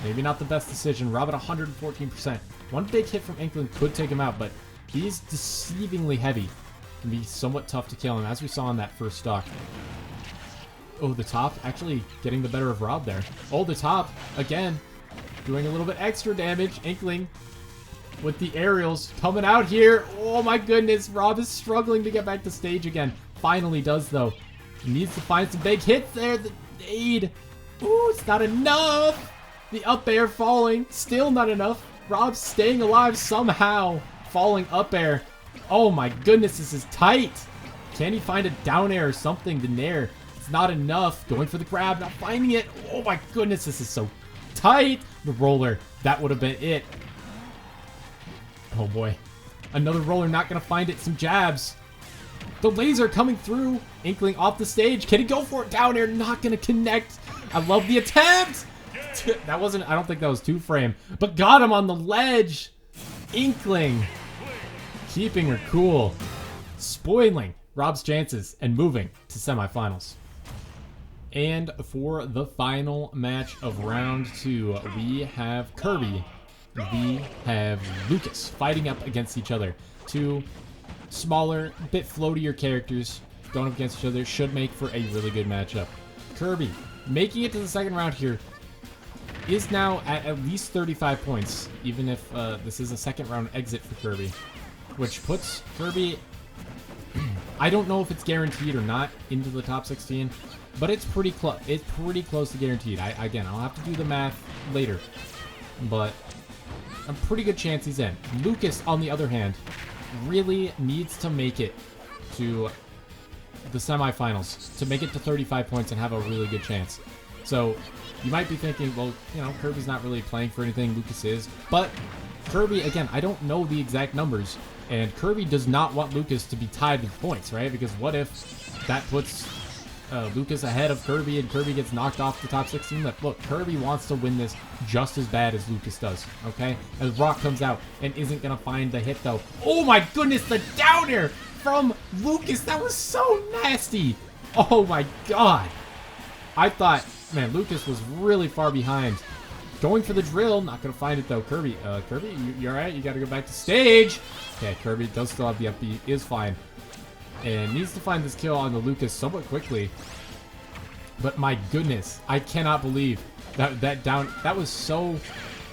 A: Maybe not the best decision. Rob at 114%. One big hit from Inkling could take him out, but he's deceivingly heavy. Can be somewhat tough to kill him, as we saw in that first stock. Oh, the top actually getting the better of Rob there. Oh, the top again. Doing a little bit extra damage. Inkling with the aerials coming out here. Oh my goodness. Rob is struggling to get back to stage again. Finally does, though. He needs to find some big hits there. The aid. Ooh, it's not enough. The up air falling. Still not enough. Rob staying alive somehow. Falling up air. Oh my goodness. This is tight. Can he find a down air or something to nair? It's not enough. Going for the grab. Not finding it. Oh my goodness. This is so tight. The roller. That would have been it. Oh boy. Another roller. Not going to find it. Some jabs. The laser coming through. Inkling off the stage. Can he go for it? Down air. Not going to connect. I love the attempt. That wasn't, I don't think that was 2-frame. But got him on the ledge. Inkling. Keeping her cool. Spoiling Rob's chances and moving to semifinals. And for the final match of round 2, we have Kirby. We have Lucas fighting up against each other. 2 smaller, bit floatier characters going up against each other should make for a really good matchup. Kirby, making it to the second round here, is now at least 35 points, even if this is a second round exit for Kirby. Which puts Kirby, I don't know if it's guaranteed or not, into the top 16. But it's pretty close. It's pretty close to guaranteed. Again, I'll have to do the math later. But a pretty good chance he's in. Lucas, on the other hand, really needs to make it to the semifinals to make it to 35 points and have a really good chance. So you might be thinking, well, you know, Kirby's not really playing for anything. Lucas is. But Kirby, again, I don't know the exact numbers. And Kirby does not want Lucas to be tied with points, right? Because what if that puts Lucas ahead of Kirby and Kirby gets knocked off the top 16? Look, Kirby wants to win this just as bad as Lucas does, okay? As Rock comes out and isn't going to find the hit, though. Oh my goodness, the down air from Lucas. That was so nasty. Oh my god. I thought, man, Lucas was really far behind. Going for the drill. Not going to find it, though. Kirby, you alright? You got to go back to stage. Okay, Kirby does still have the up B. Is fine. And needs to find this kill on the Lucas somewhat quickly. But my goodness, I cannot believe that was so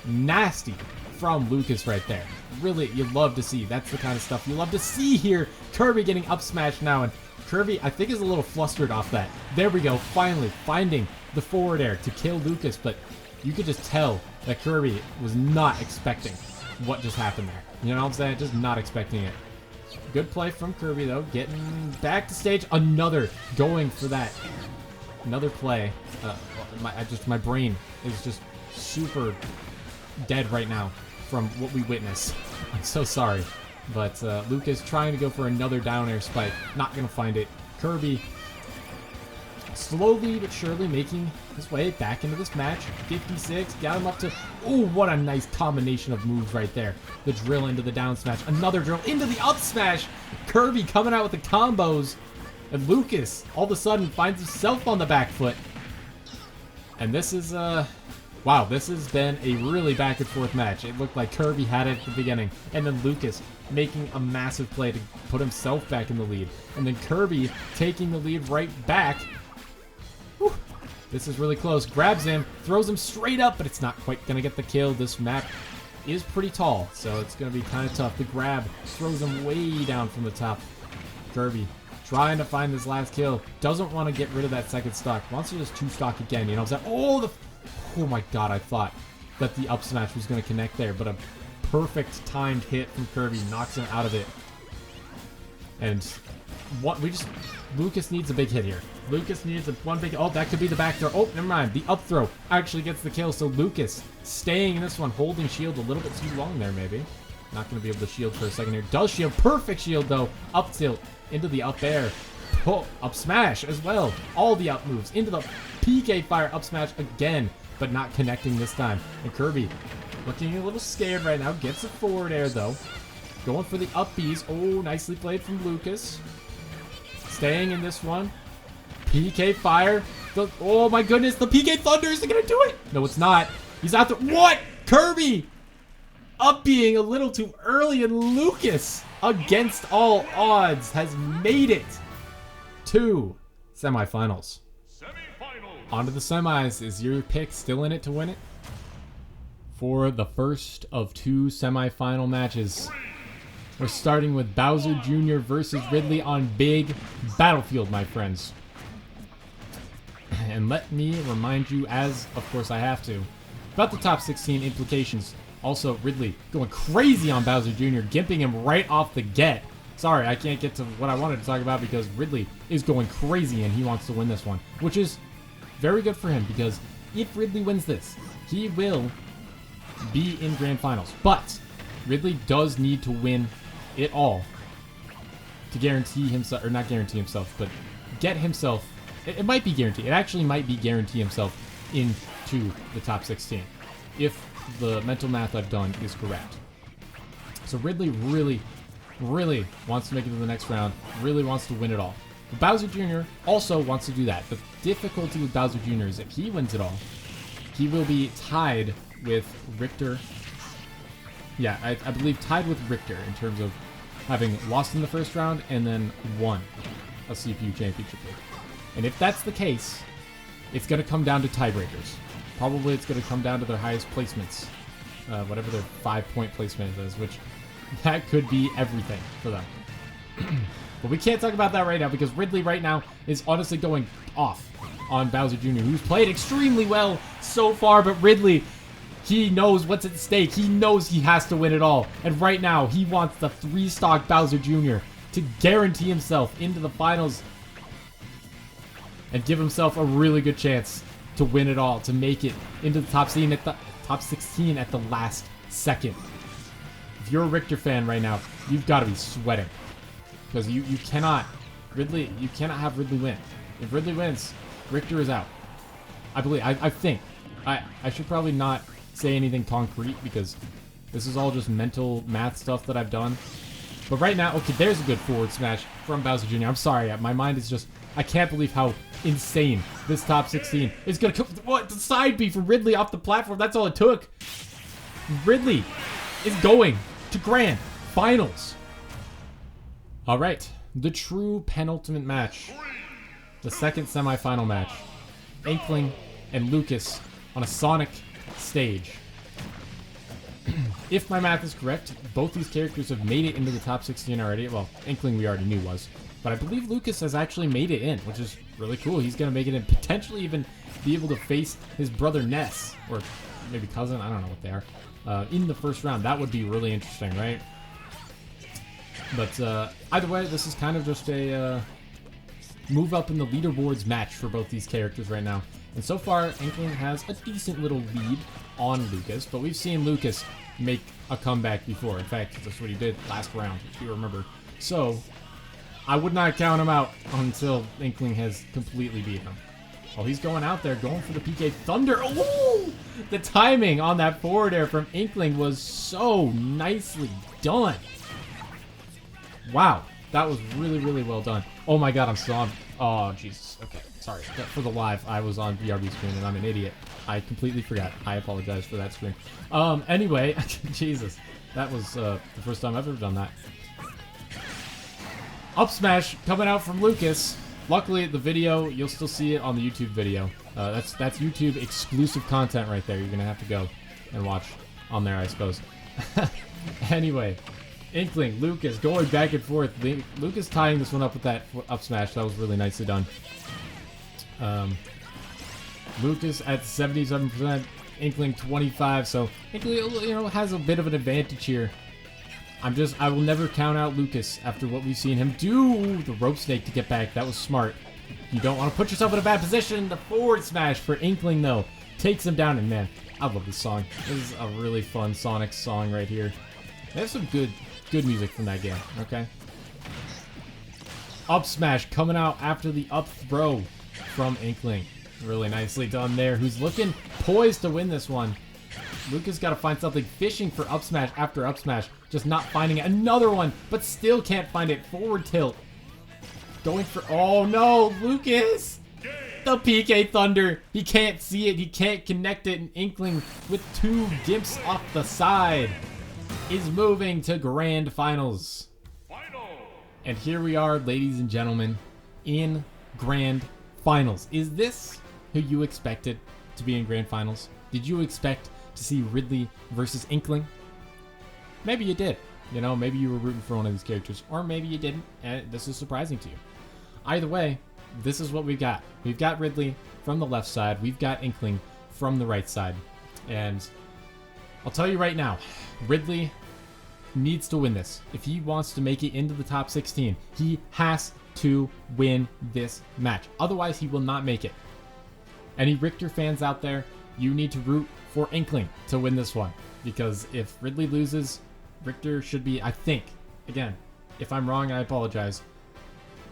A: nasty from Lucas right there. Really, you love to see. That's the kind of stuff you love to see here. Kirby getting up smashed now, and Kirby, I think, is a little flustered off that. There we go, finally finding the forward air to kill Lucas, but you could just tell that Kirby was not expecting what just happened there. You know what I'm saying? Just not expecting it. Good play from Kirby, though. Getting back to stage. Another going for that. Another play. My brain is just super dead right now from what we witnessed. I'm so sorry. But Lucas trying to go for another down air spike. Not going to find it. Kirby slowly but surely making his way back into this match. 56. Got him up to... Oh, what a nice combination of moves right there. The drill into the down smash. Another drill into the up smash. Kirby coming out with the combos. And Lucas all of a sudden finds himself on the back foot. And this is... Wow, this has been a really back and forth match. It looked like Kirby had it at the beginning, and then Lucas making a massive play to put himself back in the lead. And then Kirby taking the lead right back. Whew. This is really close. Grabs him, throws him straight up, but it's not quite going to get the kill. This map is pretty tall, so it's going to be kind of tough. The grab throws him way down from the top. Kirby trying to find this last kill. Doesn't want to get rid of that second stock. Wants to just two stock again, you know what I'm saying? Oh my god, I thought that the up smash was going to connect there, but a perfect timed hit from Kirby knocks him out of it. And Lucas needs a big hit here. Lucas needs one big... Oh, that could be the back throw. Oh, never mind. The up throw actually gets the kill, so Lucas staying in this one, holding shield a little bit too long there, maybe. Not going to be able to shield for a second here. Does shield. Perfect shield, though. Up tilt into the up air. Oh, up smash as well. All the up moves into the PK fire up smash again, but not connecting this time. And Kirby looking a little scared right now. Gets a forward air, though. Going for the up Bs. Oh, nicely played from Lucas. Staying in this one. PK fire. Oh my goodness, the PK Thunder is going to do it. No, it's not. He's out there. What? Kirby up being a little too early, and Lucas, against all odds, has made it to semifinals. On to the semis. Is your pick still in it to win it? For the first of two semifinal matches, we're starting with Bowser Jr. versus Ridley on Big Battlefield, my friends. And let me remind you, as of course I have to, about the top 16 implications. Also, Ridley going crazy on Bowser Jr., gimping him right off the get. Sorry, I can't get to what I wanted to talk about because Ridley is going crazy and he wants to win this one, which is very good for him because if Ridley wins this, he will be in grand finals. But Ridley does need to win it all to guarantee himself, or not guarantee himself, but get himself, it might be guaranteed, it actually might be guarantee himself into the top 16 if the mental math I've done is correct. So Ridley really wants to make it to the next round, really wants to win it all. But Bowser Jr. also wants to do that. The difficulty with Bowser Jr. is if he wins it all, he will be tied with Richter. Yeah, I believe tied with Richter in terms of having lost in the first round and then won a CPU championship league. And if that's the case, it's going to come down to tiebreakers. Probably it's going to come down to their highest placements, whatever their 5-point placement is, which that could be everything for them. But we can't talk about that right now because Ridley right now is honestly going off on Bowser Jr., who's played extremely well so far, but Ridley, he knows what's at stake. He knows he has to win it all. And right now, he wants the 3-stock Bowser Jr. to guarantee himself into the finals and give himself a really good chance to win it all, to make it into the top 16 at the last second. If you're a Richter fan right now, you've got to be sweating. Because you cannot have Ridley win. If Ridley wins, Richter is out. I believe, I think. I should probably not say anything concrete because this is all just mental math stuff that I've done. But right now, okay, there's a good forward smash from Bowser Jr. I'm sorry, my mind is just, I can't believe how insane this top 16 is going to come. What? The side B for Ridley off the platform, that's all it took. Ridley is going to grand finals. All right, the true penultimate match. The second semifinal match. Inkling and Lucas on a Sonic stage. If my math is correct, both these characters have made it into the top 16 already. Well, Inkling we already knew was. But I believe Lucas has actually made it in, which is really cool. He's going to make it in, potentially even be able to face his brother Ness, or maybe cousin, I don't know what they are, in the first round. That would be really interesting, right? But either way, this is kind of just a move up in the leaderboards match for both these characters right now. And so far, Inkling has a decent little lead on Lucas, but we've seen Lucas make a comeback before. In fact, that's what he did last round, if you remember. So, I would not count him out until Inkling has completely beat him. Well, he's going out there, going for the PK Thunder. Oh! The timing on that forward air from Inkling was so nicely done. Wow. That was really, really well done. Oh my god, I'm still on... Oh, Jesus. Okay, sorry. For the live, I was on BRB screen and I'm an idiot. I completely forgot. I apologize for that screen. Anyway, Jesus. That was the first time I've ever done that. Up smash coming out from Lucas. Luckily, the video, you'll still see it on the YouTube video. That's YouTube exclusive content right there. You're going to have to go and watch on there, I suppose. Anyway, Inkling, Lucas going back and forth. Lucas tying this one up with that up smash. That was really nicely done. Lucas at 77%, Inkling 25%. So Inkling, has a bit of an advantage here. I will never count out Lucas after what we've seen him do. The rope snake to get back. That was smart. You don't want to put yourself in a bad position. The forward smash for Inkling, though, takes him down. And man, I love this song. This is a really fun Sonic song right here. There's some good music from that game, okay? Up smash coming out after the up throw from Inkling. Really nicely done there. Who's looking poised to win this one. Lucas got to find something, fishing for up smash after up smash. Just not finding another one, but still can't find it. Forward tilt. Going for... Oh no, Lucas! The PK Thunder. He can't see it. He can't connect it. And Inkling, with two gimps off the side, is moving to Grand Finals. And here we are, ladies and gentlemen, in Grand Finals. Is this who you expected to be in Grand Finals? Did you expect to see Ridley versus Inkling? Maybe you did. Maybe you were rooting for one of these characters, or maybe you didn't, and this is surprising to you. Either way, this is what we've got. We've got Ridley from the left side. We've got Inkling from the right side. And I'll tell you right now, Ridley needs to win this. If he wants to make it into the top 16, he has to win this match. Otherwise, he will not make it. Any Richter fans out there, you need to root for Inkling to win this one. Because if Ridley loses, Richter should be, I think, again, if I'm wrong, I apologize.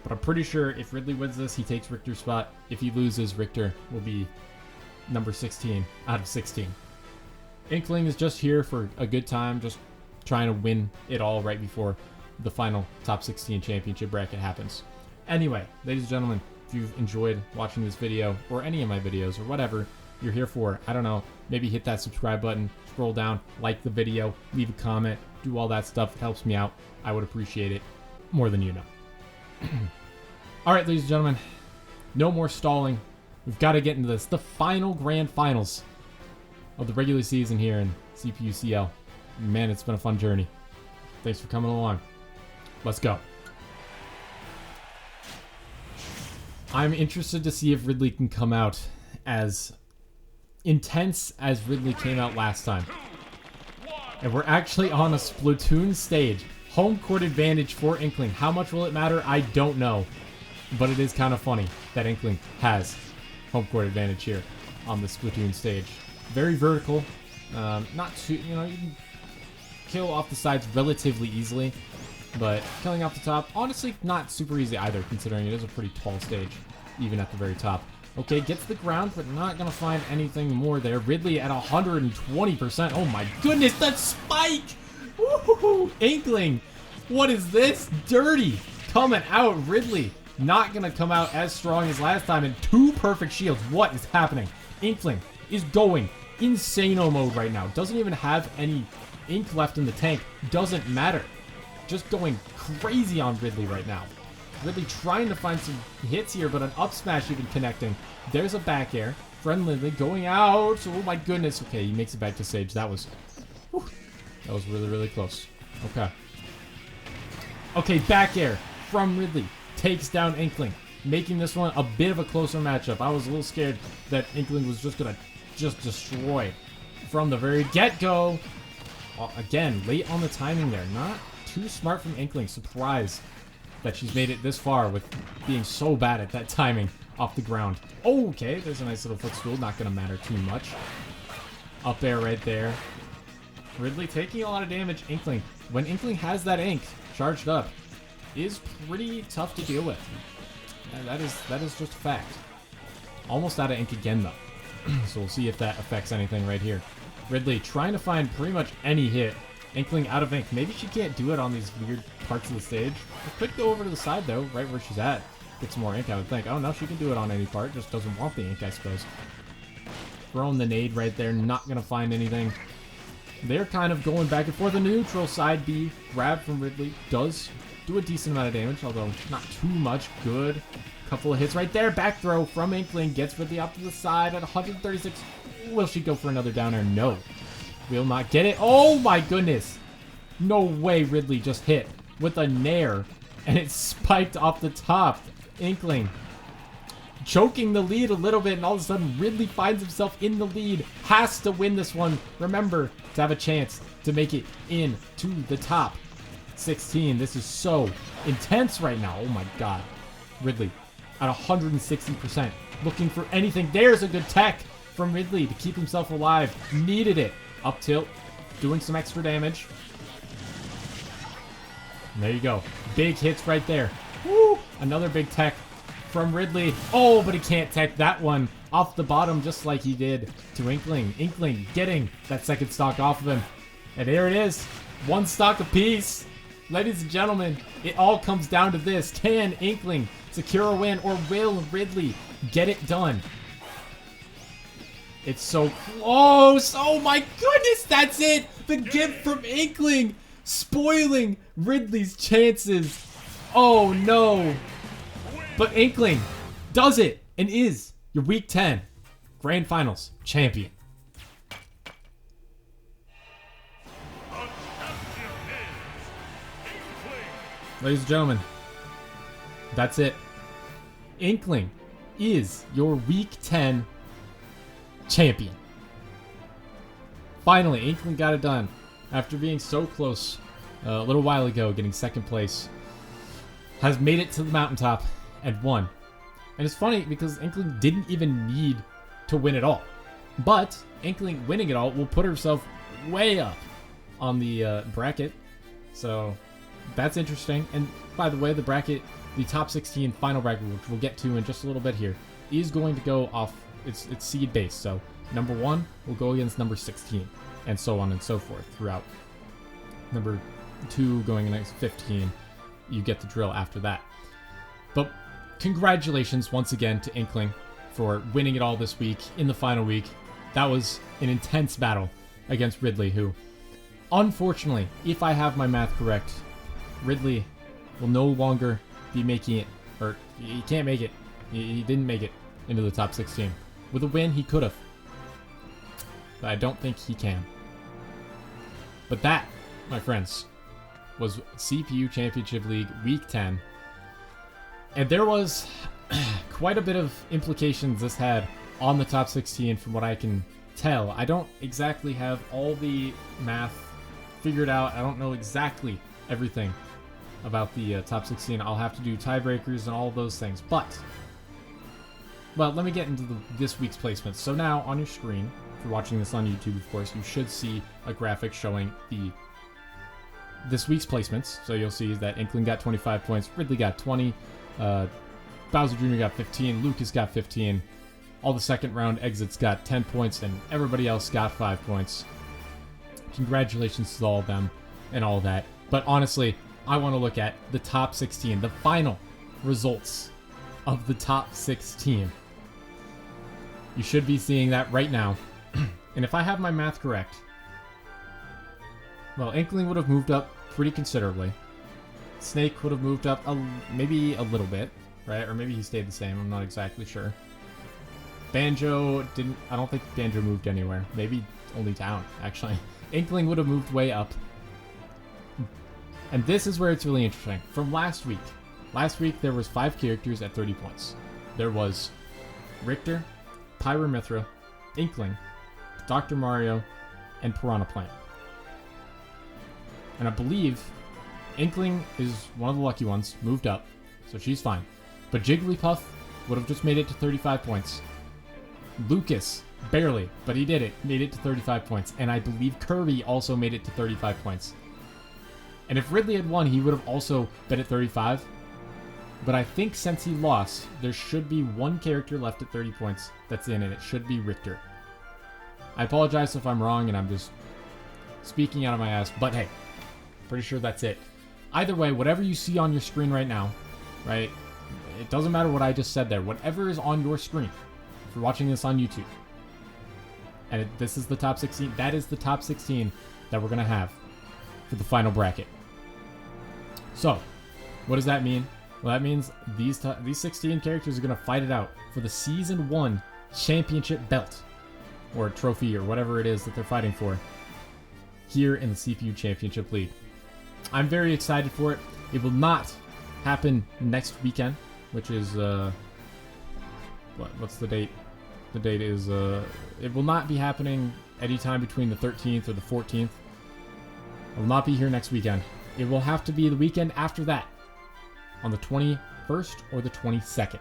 A: But I'm pretty sure if Ridley wins this, he takes Richter's spot. If he loses, Richter will be number 16 out of 16. Inkling is just here for a good time, just trying to win it all right before the final top 16 championship bracket happens. Anyway, ladies and gentlemen, if you've enjoyed watching this video, or any of my videos, or whatever you're here for, I don't know, maybe hit that subscribe button, scroll down, like the video, leave a comment, do all that stuff. It helps me out. I would appreciate it more than you know. Alright, ladies and gentlemen, no more stalling. We've got to get into this. The final Grand Finals of the regular season here in CPUCL. Man, it's been a fun journey. Thanks for coming along. Let's go. I'm interested to see if Ridley can come out as intense as Ridley came out last time. And we're actually on a Splatoon stage. Home court advantage for Inkling. How much will it matter? I don't know. But it is kind of funny that Inkling has home court advantage here on the Splatoon stage. Very vertical. Not too, you can kill off the sides relatively easily. But killing off the top, honestly, not super easy either, considering it is a pretty tall stage, even at the very top. Okay, gets the ground, but not going to find anything more there. Ridley at 120%. Oh my goodness, that spike! Woohoo! Inkling, what is this? Dirty coming out. Ridley not going to come out as strong as last time, and two perfect shields. What is happening? Inkling is going insano mode right now. Doesn't even have any ink left in the tank. Doesn't matter. Just going crazy on Ridley right now. Ridley trying to find some hits here, but an up smash even connecting. There's a back air. Friend Ridley going out. Oh my goodness. Okay, he makes it back to Sage. That was really, really close. Okay. Okay, back air from Ridley. Takes down Inkling, making this one a bit of a closer matchup. I was a little scared that Inkling was just going to destroy from the very get-go. Again, late on the timing there. Not too smart from Inkling. Surprised that she's made it this far with being so bad at that timing off the ground. Oh, okay, there's a nice little footstool. Not going to matter too much. Up air right there. Ridley taking a lot of damage. Inkling, when Inkling has that ink charged up, is pretty tough to deal with. And that is just a fact. Almost out of ink again, though. So we'll see if that affects anything right here. Ridley trying to find pretty much any hit. Inkling out of ink. Maybe she can't do it on these weird parts of the stage. It could go over to the side, though, right where she's at. Get some more ink, I would think. Oh, no, she can do it on any part. Just doesn't want the ink, I suppose. Throwing the nade right there. Not going to find anything. They're kind of going back and forth. The neutral side B grab from Ridley does do a decent amount of damage, although not too much. Good. Couple of hits right there. Back throw from Inkling. Gets Ridley up to the side at 136. Will she go for another downer? No. Will not get it. Oh my goodness. No way Ridley just hit with a nair. And it spiked off the top. Inkling choking the lead a little bit, and all of a sudden Ridley finds himself in the lead. Has to win this one. Remember, to have a chance to make it into the top 16. This is so intense right now. Oh my god. Ridley at 160%. Looking for anything. There's a good tech from Ridley to keep himself alive. Needed it. Up tilt. Doing some extra damage. And there you go. Big hits right there. Woo! Another big tech from Ridley. Oh, but he can't tech that one off the bottom just like he did to Inkling. Inkling getting that second stock off of him. And there it is. One stock apiece. Ladies and gentlemen, it all comes down to this. Can Inkling secure a win, or will Ridley get it done? It's so close. Oh my goodness, that's it. The gift from Inkling spoiling Ridley's chances. Oh no. But Inkling does it and is your Week 10 Grand Finals champion. Ladies and gentlemen, that's it. Inkling is your Week 10 champion. Finally, Inkling got it done after being so close a little while ago, getting second place. Has made it to the mountaintop and won. And it's funny because Inkling didn't even need to win it all. But Inkling winning it all will put herself way up on the bracket. So that's interesting. And by the way, the bracket, the top 16 final bracket, which we'll get to in just a little bit here, is going to go off, it's seed based. So number 1 will go against number 16, and so on and so forth throughout. Number 2 going against 15. You get the drill after that. But congratulations once again to Inkling for winning it all this week in the final week. That was an intense battle against Ridley, who, unfortunately, if I have my math correct, Ridley will no longer be making it, or he can't make it. He didn't make it into the top 16. With a win, he could have. But I don't think he can. But that, my friends, was CPU Championship League Week 10. And there was quite a bit of implications this had on the top 16 from what I can tell. I don't exactly have all the math figured out. I don't know exactly everything about the top 16. I'll have to do tiebreakers and all of those things. But, well, let me get into this week's placements. So now on your screen, if you're watching this on YouTube, of course, you should see a graphic showing this week's placements. So you'll see that Inkling got 25 points, Ridley got 20, Bowser Jr. got 15, Lucas got 15, all the second round exits got 10 points, and everybody else got 5 points. Congratulations to all of them and all that. But honestly, I want to look at the top 16, the final results of the top 16. You should be seeing that right now. And if I have my math correct, well, Inkling would have moved up pretty considerably. Snake would have moved up maybe a little bit, right? Or maybe he stayed the same. I'm not exactly sure. Banjo didn't... I don't think Banjo moved anywhere. Maybe only down, actually. Inkling would have moved way up. And this is where it's really interesting. From last week. Last week, there was 5 characters at 30 points. There was Richter, Pyramithra, Inkling, Dr. Mario, and Piranha Plant. And I believe Inkling is one of the lucky ones, moved up, so she's fine. But Jigglypuff would have just made it to 35 points. Lucas, barely, but he did it, made it to 35 points. And I believe Kirby also made it to 35 points. And if Ridley had won, he would have also been at 35. But I think since he lost, there should be one character left at 30 points that's in, and it should be Richter. I apologize if I'm wrong and I'm just speaking out of my ass, but hey, pretty sure that's it. Either way, whatever you see on your screen right now, right, it doesn't matter what I just said there. Whatever is on your screen, if you're watching this on YouTube, and this is the top 16, that is the top 16 that we're going to have for the final bracket. So, what does that mean? Well, that means these 16 characters are going to fight it out for the Season 1 Championship belt, or trophy, or whatever it is that they're fighting for, here in the CPU Championship League. I'm very excited for it. It will not happen next weekend, which is, what's the date? The date is, it will not be happening anytime between the 13th or the 14th. It will not be here next weekend. It will have to be the weekend after that, on the 21st or the 22nd.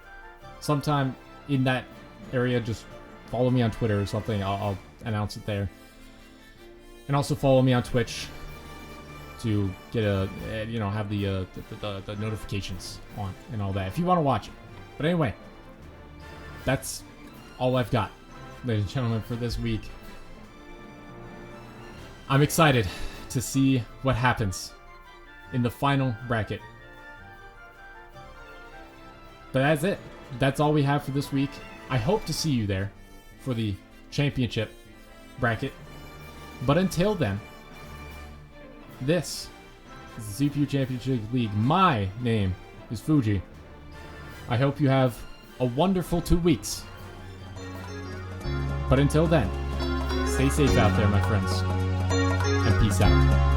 A: Sometime in that area, just follow me on Twitter or something. I'll announce it there. And also follow me on Twitch to get have the notifications on and all that if you want to watch it. But anyway, that's all I've got, ladies and gentlemen, for this week. I'm excited to see what happens in the final bracket. But that's it. That's all we have for this week. I hope to see you there for the championship bracket. But until then, this is the CPU Championship League. My name is Fuji. I hope you have a wonderful 2 weeks. But until then, stay safe out there, my friends. And peace out.